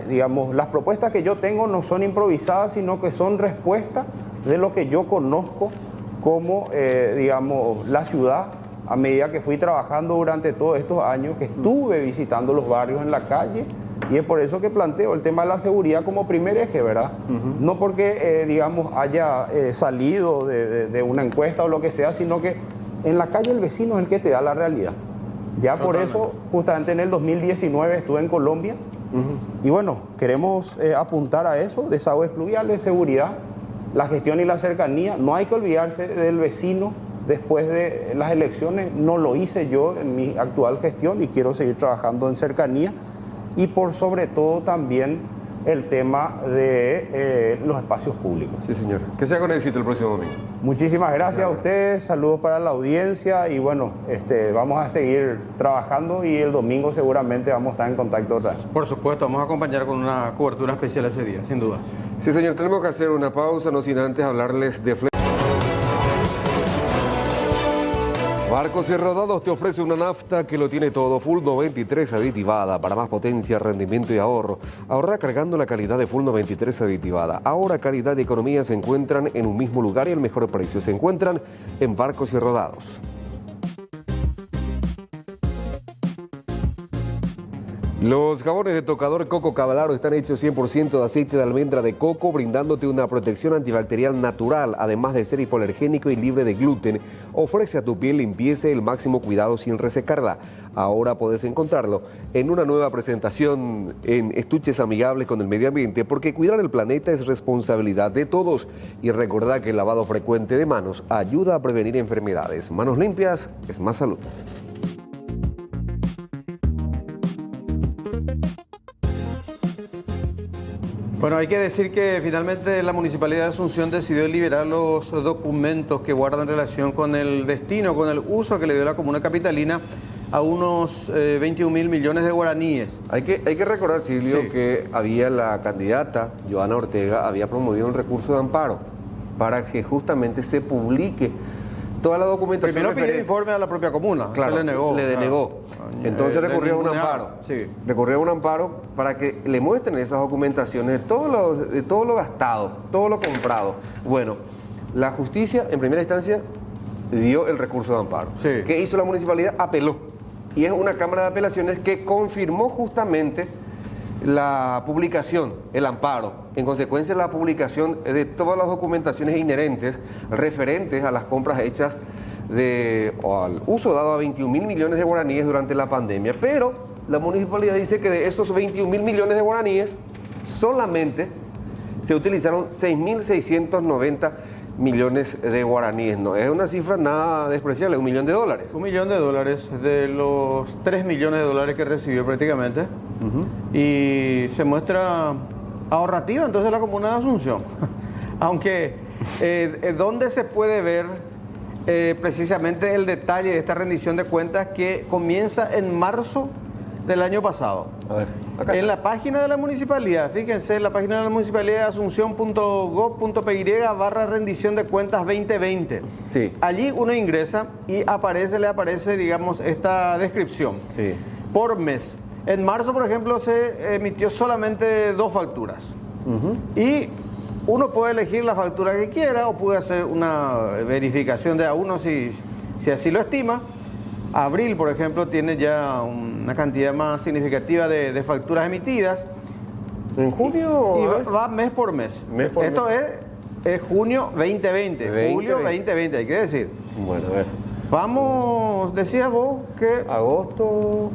Speaker 21: digamos, las propuestas que yo tengo no son improvisadas, sino que son respuestas de lo que yo conozco como, digamos, la ciudad, a medida que fui trabajando durante todos estos años, que estuve visitando los barrios en la calle, y es por eso que planteo el tema de la seguridad como primer eje, ¿verdad? No porque, digamos, haya salido de una encuesta o lo que sea, sino que en la calle el vecino es el que te da la realidad. Ya por eso, justamente en el 2019 estuve en Colombia y bueno, queremos apuntar a eso, desagües pluviales, seguridad, la gestión y la cercanía. No hay que olvidarse del vecino después de las elecciones. No lo hice yo en mi actual gestión y quiero seguir trabajando en cercanía. Y por sobre todo también el tema de los espacios públicos.
Speaker 2: Sí, señor. Que sea con éxito el próximo domingo.
Speaker 21: Muchísimas gracias a ustedes, saludos para la audiencia y bueno, vamos a seguir trabajando y el domingo seguramente vamos a estar en contacto otra vez.
Speaker 1: Por supuesto, vamos a acompañar con una cobertura especial ese día, sin duda.
Speaker 2: Sí, señor, tenemos que hacer una pausa, no sin antes hablarles de Barcos y Rodados te ofrece una nafta que lo tiene todo, Full 93 aditivada, para más potencia, rendimiento y ahorro. Ahorra cargando la calidad de Full 93 aditivada. Ahora calidad y economía se encuentran en un mismo lugar y el mejor precio. Se encuentran en Barcos y Rodados. Los jabones de tocador Coco Cavalaro están hechos 100% de aceite de almendra de coco, brindándote una protección antibacterial natural, además de ser hipoalergénico y libre de gluten. Ofrece a tu piel limpieza y el máximo cuidado sin resecarla. Ahora podés encontrarlo en una nueva presentación en estuches amigables con el medio ambiente, porque cuidar el planeta es responsabilidad de todos. Y recordá que el lavado frecuente de manos ayuda a prevenir enfermedades. Manos limpias es más salud.
Speaker 1: Bueno, hay que decir que finalmente la Municipalidad de Asunción decidió liberar los documentos que guardan relación con el destino, con el uso que le dio la comuna capitalina a unos 21.000 millones de guaraníes.
Speaker 2: Hay que recordar, Silvio, sí, que había la candidata, Joana Ortega, había promovido un recurso de amparo para que justamente se publique toda la documentación.
Speaker 1: Primero pidió informe a la propia comuna,
Speaker 2: claro,
Speaker 1: se le negó.
Speaker 2: Le denegó. Entonces recurrió a un amparo.
Speaker 1: Sí.
Speaker 2: Recurrió a un amparo para que le muestren esas documentaciones de todo lo gastado, todo lo comprado. Bueno, la justicia en primera instancia dio el recurso de amparo.
Speaker 1: Sí.
Speaker 2: ¿Qué hizo la municipalidad? Apeló. Y es una Cámara de Apelaciones que confirmó justamente la publicación, el amparo. En consecuencia, la publicación de todas las documentaciones inherentes referentes a las compras hechas o al uso dado a 21.000 millones de guaraníes durante la pandemia. Pero la municipalidad dice que de esos 21.000 millones de guaraníes solamente se utilizaron 6.690 millones de guaraníes. No es una cifra nada despreciable, $1 millón.
Speaker 1: $1 millón de los 3 millones de dólares que recibió prácticamente. Y se muestra ahorrativa entonces la comuna de Asunción. Aunque, ¿dónde se puede ver precisamente el detalle de esta rendición de cuentas que comienza en marzo del año pasado?
Speaker 2: A ver, acá
Speaker 1: en la página de la municipalidad, fíjense, en la página de la municipalidad asunción.gov.py/rendición de cuentas 2020.
Speaker 2: Sí.
Speaker 1: Allí uno ingresa y le aparece, digamos, esta descripción.
Speaker 2: Sí.
Speaker 1: Por mes. En marzo, por ejemplo, se emitió solamente 2 facturas. Y uno puede elegir la factura que quiera o puede hacer una verificación de a uno si así lo estima. Abril, por ejemplo, tiene ya una cantidad más significativa de facturas emitidas.
Speaker 2: ¿En junio?
Speaker 1: Y va mes por mes. Esto es junio 2020, julio 2020, hay que decir.
Speaker 2: Bueno, a ver.
Speaker 1: Vamos, decías vos que...
Speaker 2: Agosto...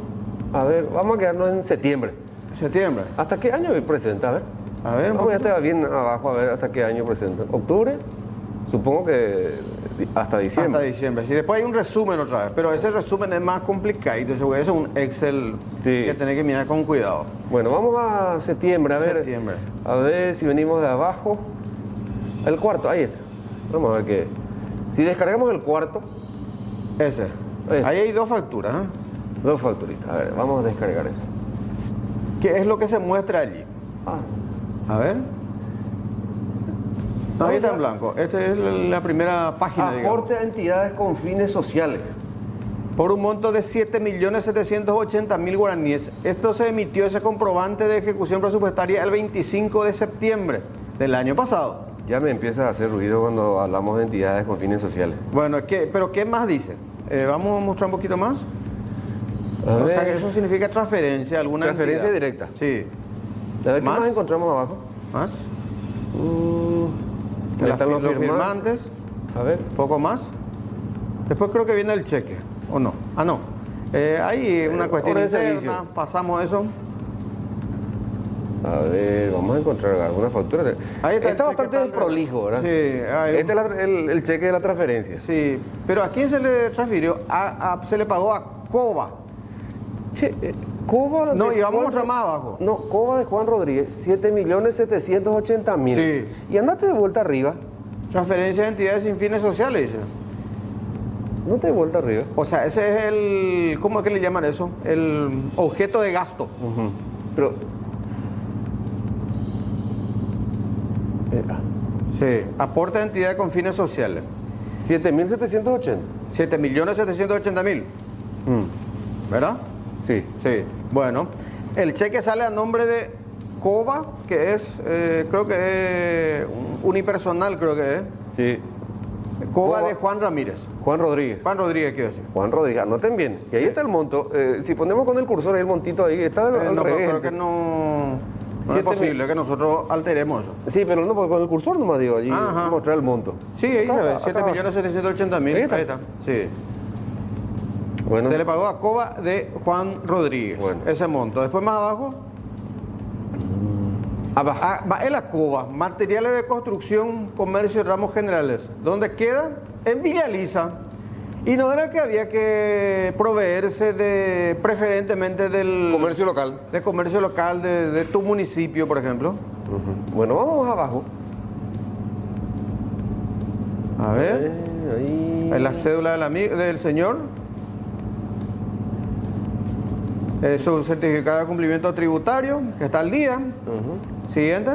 Speaker 2: A ver, vamos a quedarnos en septiembre.
Speaker 1: Septiembre.
Speaker 2: ¿Hasta qué año presenta? A ver. Vamos, ya está bien abajo, a ver hasta qué año presenta. ¿Octubre? Supongo que hasta diciembre.
Speaker 1: Hasta diciembre. Sí, después hay un resumen otra vez, pero ese resumen es más complicado. Entonces, eso es un Excel que tenés que mirar con cuidado.
Speaker 2: Bueno, vamos a septiembre, a ver.
Speaker 1: Septiembre.
Speaker 2: A ver si venimos de abajo. El cuarto, ahí está. Vamos a ver qué. Si descargamos el cuarto.
Speaker 1: Ese. Ahí hay 2 facturas,
Speaker 2: 2 facturitas. A ver, vamos a descargar eso.
Speaker 1: ¿Qué es lo que se muestra allí? A ver. No, ahí está en blanco. Esta es la primera página.
Speaker 2: Aporte a entidades con fines sociales.
Speaker 1: Por un monto de 7.780.000 guaraníes. Esto se emitió, ese comprobante de ejecución presupuestaria, el 25 de septiembre del año pasado.
Speaker 2: Ya me empieza a hacer ruido cuando hablamos de entidades con fines sociales.
Speaker 1: Bueno, ¿pero qué más dice? Vamos a mostrar un poquito más.
Speaker 2: O
Speaker 1: sea, que eso significa transferencia, alguna
Speaker 2: transferencia
Speaker 1: entidad
Speaker 2: directa.
Speaker 1: Sí.
Speaker 2: A ver, ¿qué más encontramos abajo?
Speaker 1: ¿Más?
Speaker 2: Están los
Speaker 1: firmantes.
Speaker 2: A ver.
Speaker 1: Poco más. Después creo que viene el cheque, ¿o no? Ah, no. Hay una cuestión interna, pasamos eso.
Speaker 2: A ver, vamos a encontrar algunas facturas.
Speaker 1: Ahí
Speaker 2: está bastante desprolijo, ¿verdad?
Speaker 1: Sí.
Speaker 2: Este es el cheque de la transferencia.
Speaker 1: Sí, pero ¿a quién se le transfirió? Se le pagó a Coba.
Speaker 2: Coba.
Speaker 1: No, y vamos a mostrar más abajo.
Speaker 2: No, Coba de Juan Rodríguez, 7.780.000.
Speaker 1: Sí.
Speaker 2: Y andate de vuelta arriba.
Speaker 1: Transferencia de entidades sin fines sociales, dice.
Speaker 2: No te de vuelta arriba.
Speaker 1: O sea, ese es el... ¿Cómo es que le llaman eso? El objeto de gasto.
Speaker 2: Pero...
Speaker 1: Sí, aporte de entidades con fines sociales.
Speaker 2: 7.780.
Speaker 1: 7.780.000. ¿Verdad?
Speaker 2: Sí.
Speaker 1: Sí. Bueno, el cheque sale a nombre de Coba, que es, creo que es unipersonal, creo que es.
Speaker 2: Sí.
Speaker 1: Coba de Juan Ramírez.
Speaker 2: Juan Rodríguez.
Speaker 1: Juan Rodríguez, quiero decir.
Speaker 2: Juan Rodríguez, anoten bien. Y ahí está el monto. Si ponemos con el cursor ahí el montito ahí, está al
Speaker 1: no,
Speaker 2: revés.
Speaker 1: Creo que no es posible que nosotros alteremos eso.
Speaker 2: Sí, pero no, porque con el cursor nomás digo, allí mostrar el monto.
Speaker 1: Sí, ahí se ve, 7.780.000. Ahí está. Sí. Bueno. Se le pagó a Coba de Juan Rodríguez, ese monto. Después más abajo, va en la Coba, materiales de construcción, comercio y ramos generales. ¿Dónde queda? En Villaliza. Y no era que había que proveerse preferentemente del...
Speaker 2: Comercio local.
Speaker 1: De comercio local de tu municipio, por ejemplo.
Speaker 2: Bueno, vamos abajo.
Speaker 1: A ver. Ahí. En la cédula del señor. Su certificado de cumplimiento tributario, que está al día. Siguiente.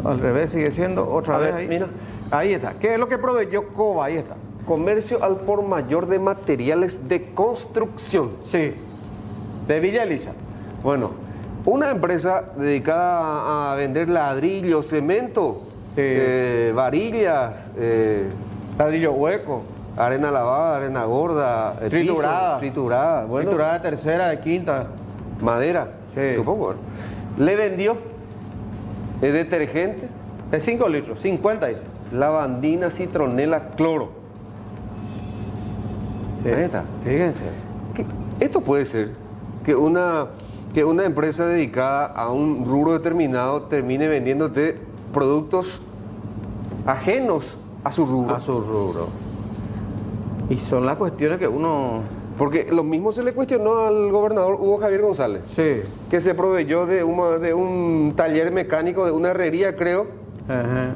Speaker 1: Al revés sigue siendo otra vez ahí.
Speaker 2: Mira.
Speaker 1: Ahí está. ¿Qué es lo que proveyó Coba? Ahí está.
Speaker 2: Comercio al por mayor de materiales de construcción.
Speaker 1: Sí. De Villa Elisa.
Speaker 2: Bueno, una empresa dedicada a vender ladrillo, cemento, varillas,
Speaker 1: ladrillo hueco,
Speaker 2: arena lavada, arena gorda,
Speaker 1: triturada,
Speaker 2: triturada, bueno,
Speaker 1: triturada de tercera, de quinta,
Speaker 2: madera, supongo. Le vendió detergente
Speaker 1: de 5 litros, 50 dice.
Speaker 2: Lavandina, citronela, cloro.
Speaker 1: Sí. Ahí está. Fíjense.
Speaker 2: Esto puede ser que una empresa dedicada a un rubro determinado termine vendiéndote productos ajenos a su rubro.
Speaker 1: A su rubro. Y son las cuestiones que uno...
Speaker 2: Porque lo mismo se le cuestionó al gobernador Hugo Javier González,
Speaker 1: sí,
Speaker 2: que se proveyó de un taller mecánico, de una herrería, creo,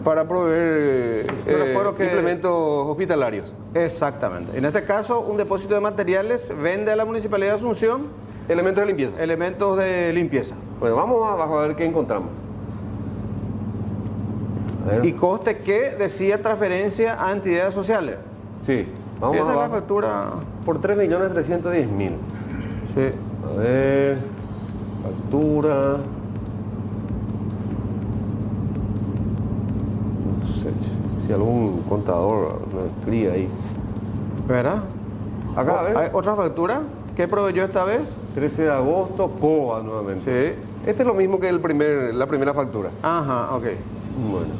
Speaker 2: para proveer implementos hospitalarios.
Speaker 1: Exactamente. En este caso, un depósito de materiales vende a la Municipalidad de Asunción
Speaker 2: elementos de limpieza.
Speaker 1: Elementos de limpieza.
Speaker 2: Bueno, vamos abajo a ver qué encontramos.
Speaker 1: Y coste que decía transferencia a entidades sociales.
Speaker 2: Sí. Vamos
Speaker 1: esta
Speaker 2: abajo.
Speaker 1: Es la factura
Speaker 2: por 3.310.000.
Speaker 1: Sí.
Speaker 2: A ver, factura. No sé si algún contador me escribe ahí.
Speaker 1: ¿Verdad?
Speaker 2: Acá, a ver.
Speaker 1: ¿Hay otra factura? ¿Qué proveyó esta vez?
Speaker 2: 13 de agosto, COA nuevamente.
Speaker 1: Sí.
Speaker 2: Este es lo mismo que la primera factura.
Speaker 1: Ajá, ok.
Speaker 2: Bueno.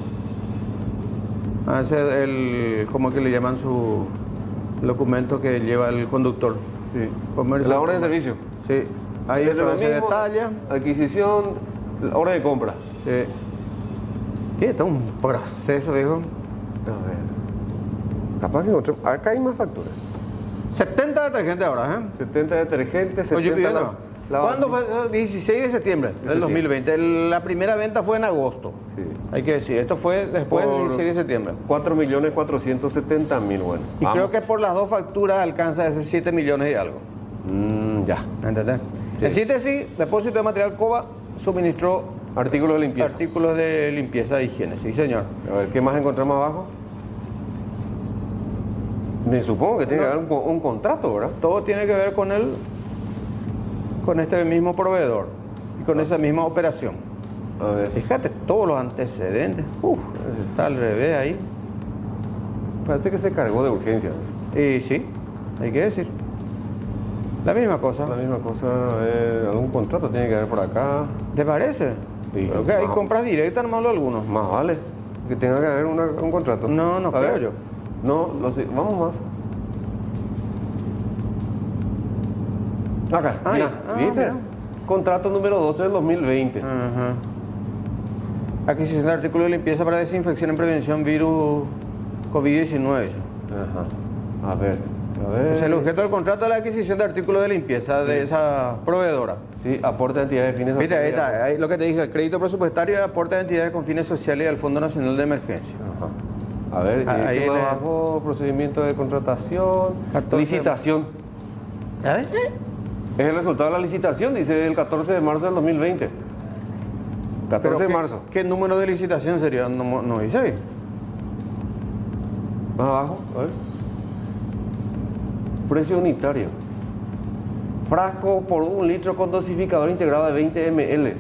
Speaker 1: Ese es ¿cómo que le llaman su documento que lleva el conductor?
Speaker 2: Sí.
Speaker 1: Comercio.
Speaker 2: La orden de servicio.
Speaker 1: Sí. Ahí eso se detalla.
Speaker 2: Adquisición, la hora de compra.
Speaker 1: Sí. ¿Qué? Está un proceso, viejo.
Speaker 2: A ver. Capaz que encontré. Acá hay más facturas.
Speaker 1: 70 detergentes ahora, ¿eh?
Speaker 2: 70 detergentes, 70
Speaker 1: Oye, ¿cuándo fue? 16 de septiembre del 2020. La primera venta fue en agosto.
Speaker 2: Sí.
Speaker 1: Hay que decir, esto fue después del 16 de septiembre.
Speaker 2: 4.470.000, bueno.
Speaker 1: Y creo que por las dos facturas alcanza ese 7 millones y algo.
Speaker 2: Ya.
Speaker 1: ¿Entendés? Sí. En síntesis, depósito de material COBA suministró
Speaker 2: artículos de limpieza.
Speaker 1: Artículos de limpieza e higiene, sí, señor.
Speaker 2: A ver, ¿qué más encontramos abajo? Me supongo que tiene que haber un contrato, ¿verdad?
Speaker 1: Todo tiene que ver con este mismo proveedor y con esa misma operación.
Speaker 2: A ver.
Speaker 1: Fíjate todos los antecedentes. Está al revés ahí.
Speaker 2: Parece que se cargó de urgencia.
Speaker 1: Y sí, hay que decir. La misma cosa.
Speaker 2: La misma cosa. Algún contrato tiene que haber por acá.
Speaker 1: ¿Te parece?
Speaker 2: Sí.
Speaker 1: Creo que hay compras directas, nomás algunos.
Speaker 2: Más vale que tenga que haber un contrato.
Speaker 1: No creo yo.
Speaker 2: No, vamos más. Acá, ¿viste? Mira. Contrato número 12 del 2020.
Speaker 1: Adquisición de artículos de limpieza para desinfección en prevención virus COVID-19.
Speaker 2: A ver.
Speaker 1: Es el objeto del contrato de la adquisición de artículos de limpieza de esa proveedora.
Speaker 2: Sí, aporte de entidades de fines sociales.
Speaker 1: Ahí está, ahí lo que te dije, el crédito presupuestario y aporte de entidades con fines sociales y al Fondo Nacional de Emergencia.
Speaker 2: A ver, ahí abajo, procedimiento de contratación, 14. Licitación.
Speaker 1: ¿A ver?
Speaker 2: Es el resultado de la licitación, dice el 14 de marzo del 2020. 14 de marzo.
Speaker 1: ¿Qué número de licitación sería? No dice ahí.
Speaker 2: Más abajo, a ver. Precio unitario. Frasco por 1 litro con dosificador integrado de 20 ml.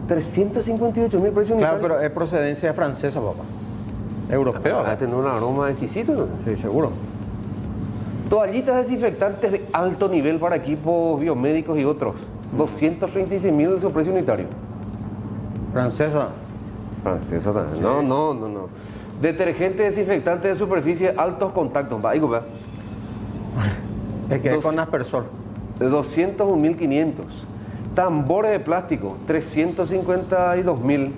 Speaker 2: 1.358.000 precio unitario.
Speaker 1: Claro, pero es procedencia francesa, papá. Europeo.
Speaker 2: Va a tener un aroma exquisito, ¿no?
Speaker 1: Sí, seguro.
Speaker 2: Toallitas desinfectantes de alto nivel para equipos biomédicos y otros. 236.000 de su precio unitario.
Speaker 1: Francesa.
Speaker 2: Francesa también. Sí. No. Detergente desinfectante de superficie, altos contactos. Va, digo,
Speaker 1: es que es con aspersor.
Speaker 2: 201.500. Tambores de plástico, 352.000.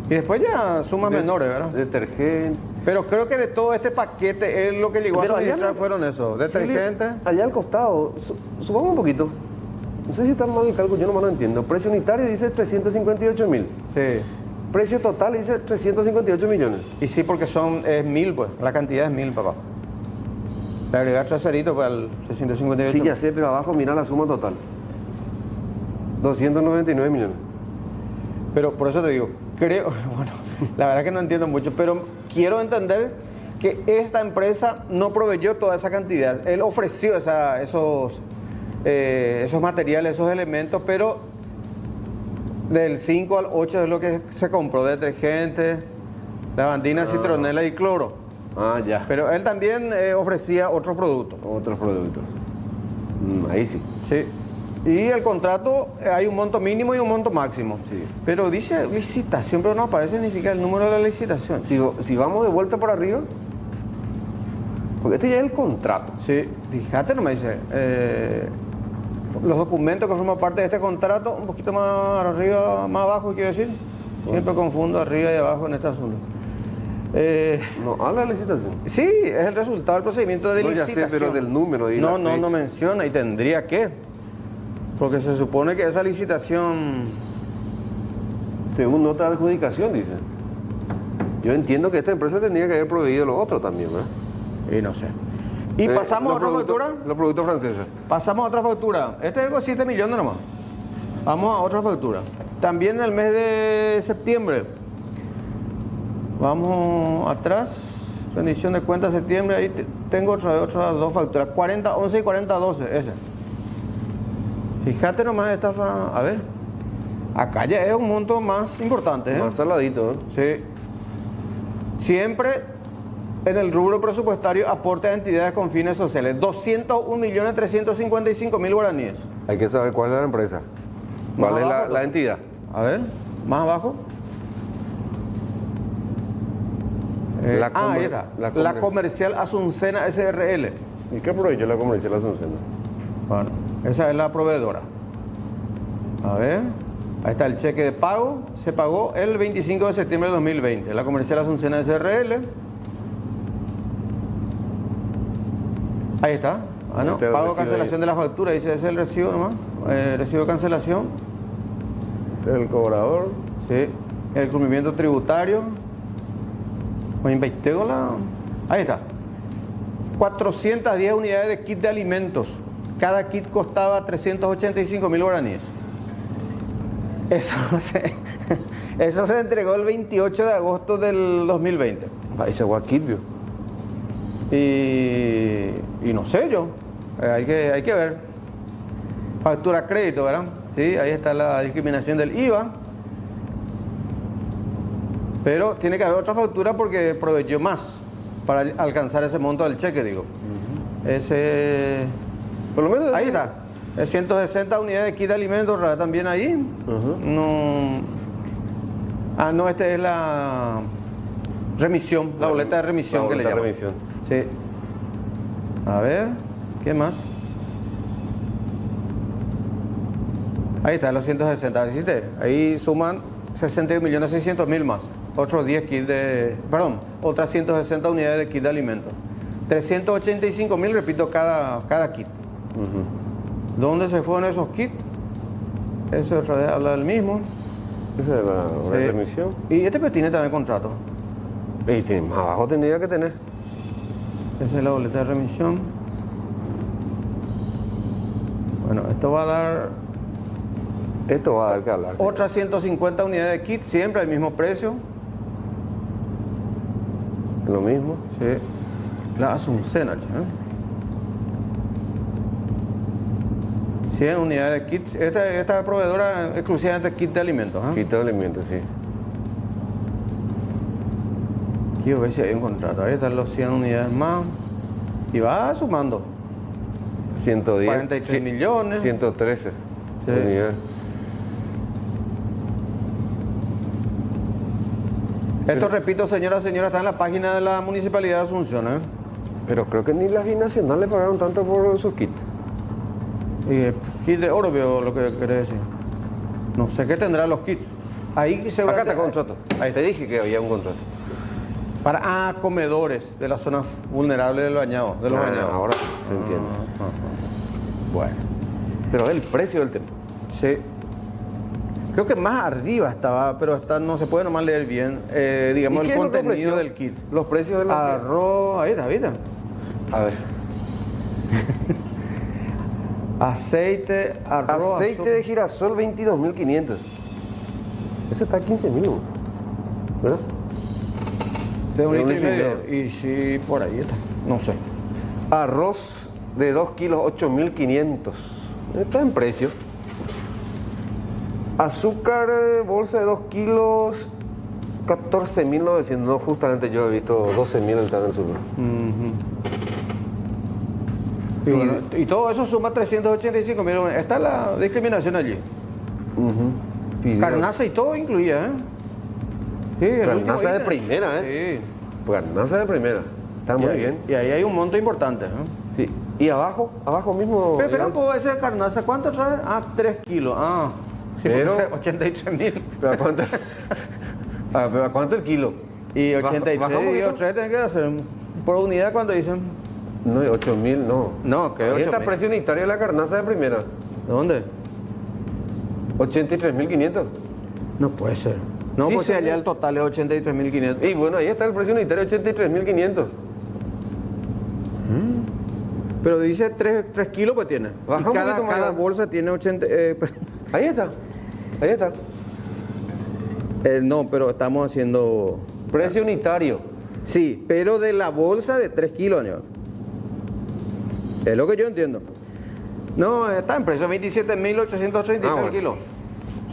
Speaker 1: Y después ya sumas menores, ¿verdad?
Speaker 2: Detergente.
Speaker 1: Pero creo que de todo este paquete, lo que llegó a suministrar fueron esos. Detergente.
Speaker 2: Allá al costado, subamos un poquito. No sé si está mal el cálculo, yo no lo entiendo. Precio unitario dice 358.000.
Speaker 1: Sí.
Speaker 2: Precio total dice 358 millones.
Speaker 1: Y sí, porque es 1.000, pues. La cantidad es 1.000, papá. Le agregar traserito para el 358.
Speaker 2: Sí, ya sé, pero abajo mira la suma total. 299 millones.
Speaker 1: Pero por eso te digo, creo, bueno, la verdad que no entiendo mucho, pero quiero entender que esta empresa no proveyó toda esa cantidad. Él ofreció esos materiales, esos elementos, pero del 5 al 8 es lo que se compró: detergente, lavandina, citronela y cloro.
Speaker 2: Ya.
Speaker 1: Pero él también ofrecía otros productos.
Speaker 2: Otros productos. Ahí sí.
Speaker 1: Sí. Y el contrato hay un monto mínimo y un monto máximo.
Speaker 2: Sí.
Speaker 1: Pero dice licitación, pero no aparece ni siquiera el número de la licitación.
Speaker 2: Si vamos de vuelta para arriba, porque este ya es el contrato.
Speaker 1: Sí, fíjate, no me dice. Los documentos que forman parte de este contrato, un poquito más arriba, más abajo, quiero decir. Siempre confundo arriba y abajo en este asunto.
Speaker 2: No, habla de licitación.
Speaker 1: Sí, es el resultado del procedimiento de licitación.
Speaker 2: Ya sé, pero del número. Y
Speaker 1: no menciona y tendría que. Porque se supone que esa licitación...
Speaker 2: Según nota de adjudicación, dice. Yo entiendo que esta empresa tendría que haber proveído lo otro también, ¿verdad?
Speaker 1: Y no sé. Y pasamos a otra factura.
Speaker 2: Los productos franceses.
Speaker 1: Pasamos a otra factura. Este es de 7 millones nomás. Vamos a otra factura. También en el mes de septiembre. Vamos atrás. Rendición de cuentas de septiembre. Ahí tengo otras dos facturas. 4011 y 4012. Ese. Fíjate nomás esta... A ver. Acá ya es un monto más importante.
Speaker 2: Más saladito,
Speaker 1: Sí. Siempre en el rubro presupuestario aporte a entidades con fines sociales. 201.355.000 guaraníes.
Speaker 2: Hay que saber cuál es la empresa. ¿Cuál es la entidad?
Speaker 1: A ver, más abajo. Ahí está. La Comercial Asuncena SRL.
Speaker 2: ¿Y qué proveyó la Comercial Asuncena?
Speaker 1: Bueno, esa es la proveedora. A ver, ahí está el cheque de pago. Se pagó el 25 de septiembre de 2020. La Comercial Asuncena SRL. Ahí está. No, pago cancelación de la factura. Dice, ese es el recibo nomás. Recibo de cancelación.
Speaker 2: El cobrador.
Speaker 1: Sí. El cumplimiento tributario. Ahí está. 410 unidades de kit de alimentos. Cada kit costaba 385.000 guaraníes. Eso se entregó el 28 de agosto del 2020.
Speaker 2: Ese kit, vio.
Speaker 1: Y no sé yo. Hay que ver. Factura crédito, ¿verdad? Sí, ahí está la discriminación del IVA. Pero tiene que haber otra factura porque proveyó más para alcanzar ese monto del cheque, digo. Ese...
Speaker 2: Por lo menos...
Speaker 1: Ahí está. 160 unidades de kit de alimentos, también ahí. No... no, esta es la remisión, la boleta de remisión que le llaman.
Speaker 2: Remisión.
Speaker 1: Sí. A ver, ¿qué más? Ahí está, los 160. ¿Viste? Ahí suman 61.600.000 más. Otros 10 kits de... Perdón, otras 160 unidades de kit de alimentos. 385.000, repito, cada kit. ¿Dónde se fueron esos kits? Eso otra vez habla del mismo.
Speaker 2: Esa es la remisión.
Speaker 1: Y este pues tiene también contrato.
Speaker 2: Y más abajo tendría que tener.
Speaker 1: Esa es la boleta de remisión. Bueno, esto va a dar
Speaker 2: que hablar.
Speaker 1: Otras 150 unidades de kit, siempre al mismo precio.
Speaker 2: ¿Lo mismo?
Speaker 1: Sí. La Asuncena, 100 unidades de kit. Esta proveedora exclusivamente kit de alimentos.
Speaker 2: Kit de alimentos, sí.
Speaker 1: Quiero ver si hay un contrato. Ahí están los 100 unidades más. Y va sumando.
Speaker 2: 110.
Speaker 1: 43 millones.
Speaker 2: 113 unidades.
Speaker 1: Esto, repito, señora, está en la página de la Municipalidad de Asunción.
Speaker 2: Pero creo que ni las binacionales pagaron tanto por sus kits.
Speaker 1: Y kit de oro, veo lo que quiere decir. No sé qué tendrán los kits. Ahí
Speaker 2: acá está el contrato. Ahí te dije que había un contrato.
Speaker 1: Para comedores de las zonas vulnerables del bañado, de los bañados.
Speaker 2: Ahora se entiende.
Speaker 1: Bueno.
Speaker 2: Pero el precio del tema.
Speaker 1: Sí. Creo que más arriba estaba, pero no se puede nomás leer bien, digamos, el contenido del kit.
Speaker 2: Los precios del
Speaker 1: arroz, ahí está, ¿viste?
Speaker 2: A ver.
Speaker 1: Aceite, arroz.
Speaker 2: Aceite de girasol, 22.500. Ese está a 15.000, ¿verdad?
Speaker 1: De un litro y medio. Y sí, por ahí está. No sé.
Speaker 2: Arroz de 2 kilos, 8.500. Está en precio. Azúcar, bolsa de 2 kilos, 14.900. No, justamente yo he visto 12.000 están en el super.
Speaker 1: Y todo eso suma 385.000. Está la discriminación allí. Carnaza y todo incluía, ¿eh?
Speaker 2: Sí, carnaza de primera, ¿eh? Sí. Carnaza de primera. Está muy bien.
Speaker 1: Y ahí hay un monto importante, ¿eh?
Speaker 2: Sí. Y abajo mismo.
Speaker 1: Pero pues ese carnaza, ¿cuánto trae? 3 kilos. Sí, pero 83.000.
Speaker 2: ¿Pero a cuánto el kilo?
Speaker 1: Y 83
Speaker 2: baja un
Speaker 1: y
Speaker 2: poquito.
Speaker 1: 3 tienen que hacer por unidad cuando dicen.
Speaker 2: No, 8.000 no.
Speaker 1: No, que
Speaker 2: Ahí está
Speaker 1: 8.000.
Speaker 2: precio unitario de la carnaza de primera.
Speaker 1: ¿Dónde?
Speaker 2: 83.500.
Speaker 1: No puede ser. No,
Speaker 2: Sí,
Speaker 1: pues si
Speaker 2: señor.
Speaker 1: allá el total es 83.500.
Speaker 2: Y bueno, ahí está el precio unitario, 83.500.
Speaker 1: Pero dice 3 kilos pues tiene.
Speaker 2: Baja
Speaker 1: Y
Speaker 2: un
Speaker 1: cada,
Speaker 2: poquito más.
Speaker 1: cada bolsa tiene 80...
Speaker 2: Ahí está. Ahí está.
Speaker 1: no, pero estamos haciendo...
Speaker 2: Precio unitario.
Speaker 1: Sí, pero de la bolsa de 3 kilos, señor. Es lo que yo entiendo. No, está en precio 27.833
Speaker 2: bueno.
Speaker 1: kilos.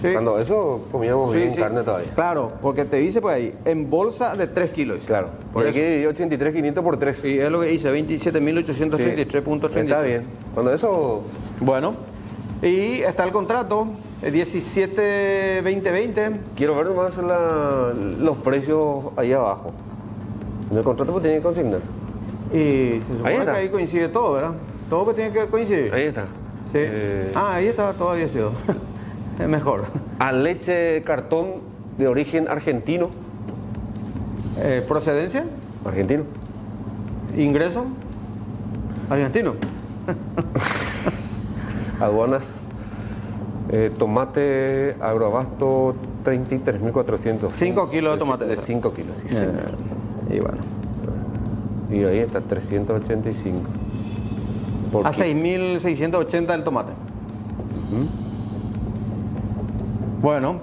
Speaker 1: Sí.
Speaker 2: Cuando eso comíamos
Speaker 1: Sí,
Speaker 2: bien
Speaker 1: sí.
Speaker 2: carne todavía.
Speaker 1: Claro, porque te dice pues ahí, en bolsa de 3 kilos.
Speaker 2: Claro.
Speaker 1: Por
Speaker 2: Y
Speaker 1: eso.
Speaker 2: aquí 83.500 por 3.
Speaker 1: Sí, es lo que dice, 27.833.33.
Speaker 2: Está bien. Cuando eso...
Speaker 1: Bueno, y está el contrato, el 17-2020.
Speaker 2: Quiero ver nomás los precios ahí abajo. En el contrato pues tiene que consignar.
Speaker 1: Y se supone
Speaker 2: Ahí
Speaker 1: que
Speaker 2: está.
Speaker 1: ahí coincide todo, ¿verdad? Todo que tiene que coincidir.
Speaker 2: Ahí está.
Speaker 1: Sí. Ahí está, todavía sido. Es mejor.
Speaker 2: A leche cartón de origen argentino.
Speaker 1: ¿Procedencia?
Speaker 2: Argentino.
Speaker 1: ¿Ingreso? Argentino.
Speaker 2: Aduanas. Tomate agroabasto 33.400.
Speaker 1: 5 kilos de tomate.
Speaker 2: De 5 kilos, sí, señor.
Speaker 1: Y bueno.
Speaker 2: Y ahí está, 385.
Speaker 1: A 6.680 el tomate. Bueno,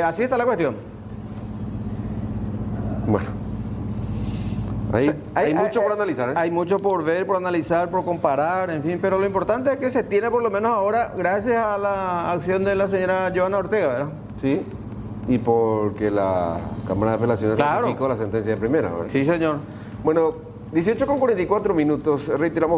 Speaker 1: así está la cuestión.
Speaker 2: Bueno. Hay mucho por analizar.
Speaker 1: Hay mucho por ver, por analizar, por comparar, en fin. Pero lo importante es que se tiene por lo menos ahora, gracias a la acción de la señora Joana Ortega, ¿verdad?
Speaker 2: Sí. Y porque la Cámara de Apelaciones ratificó la sentencia de primera, ¿verdad?
Speaker 1: Sí, señor.
Speaker 2: Bueno, 18:44 minutos. Reiteramos.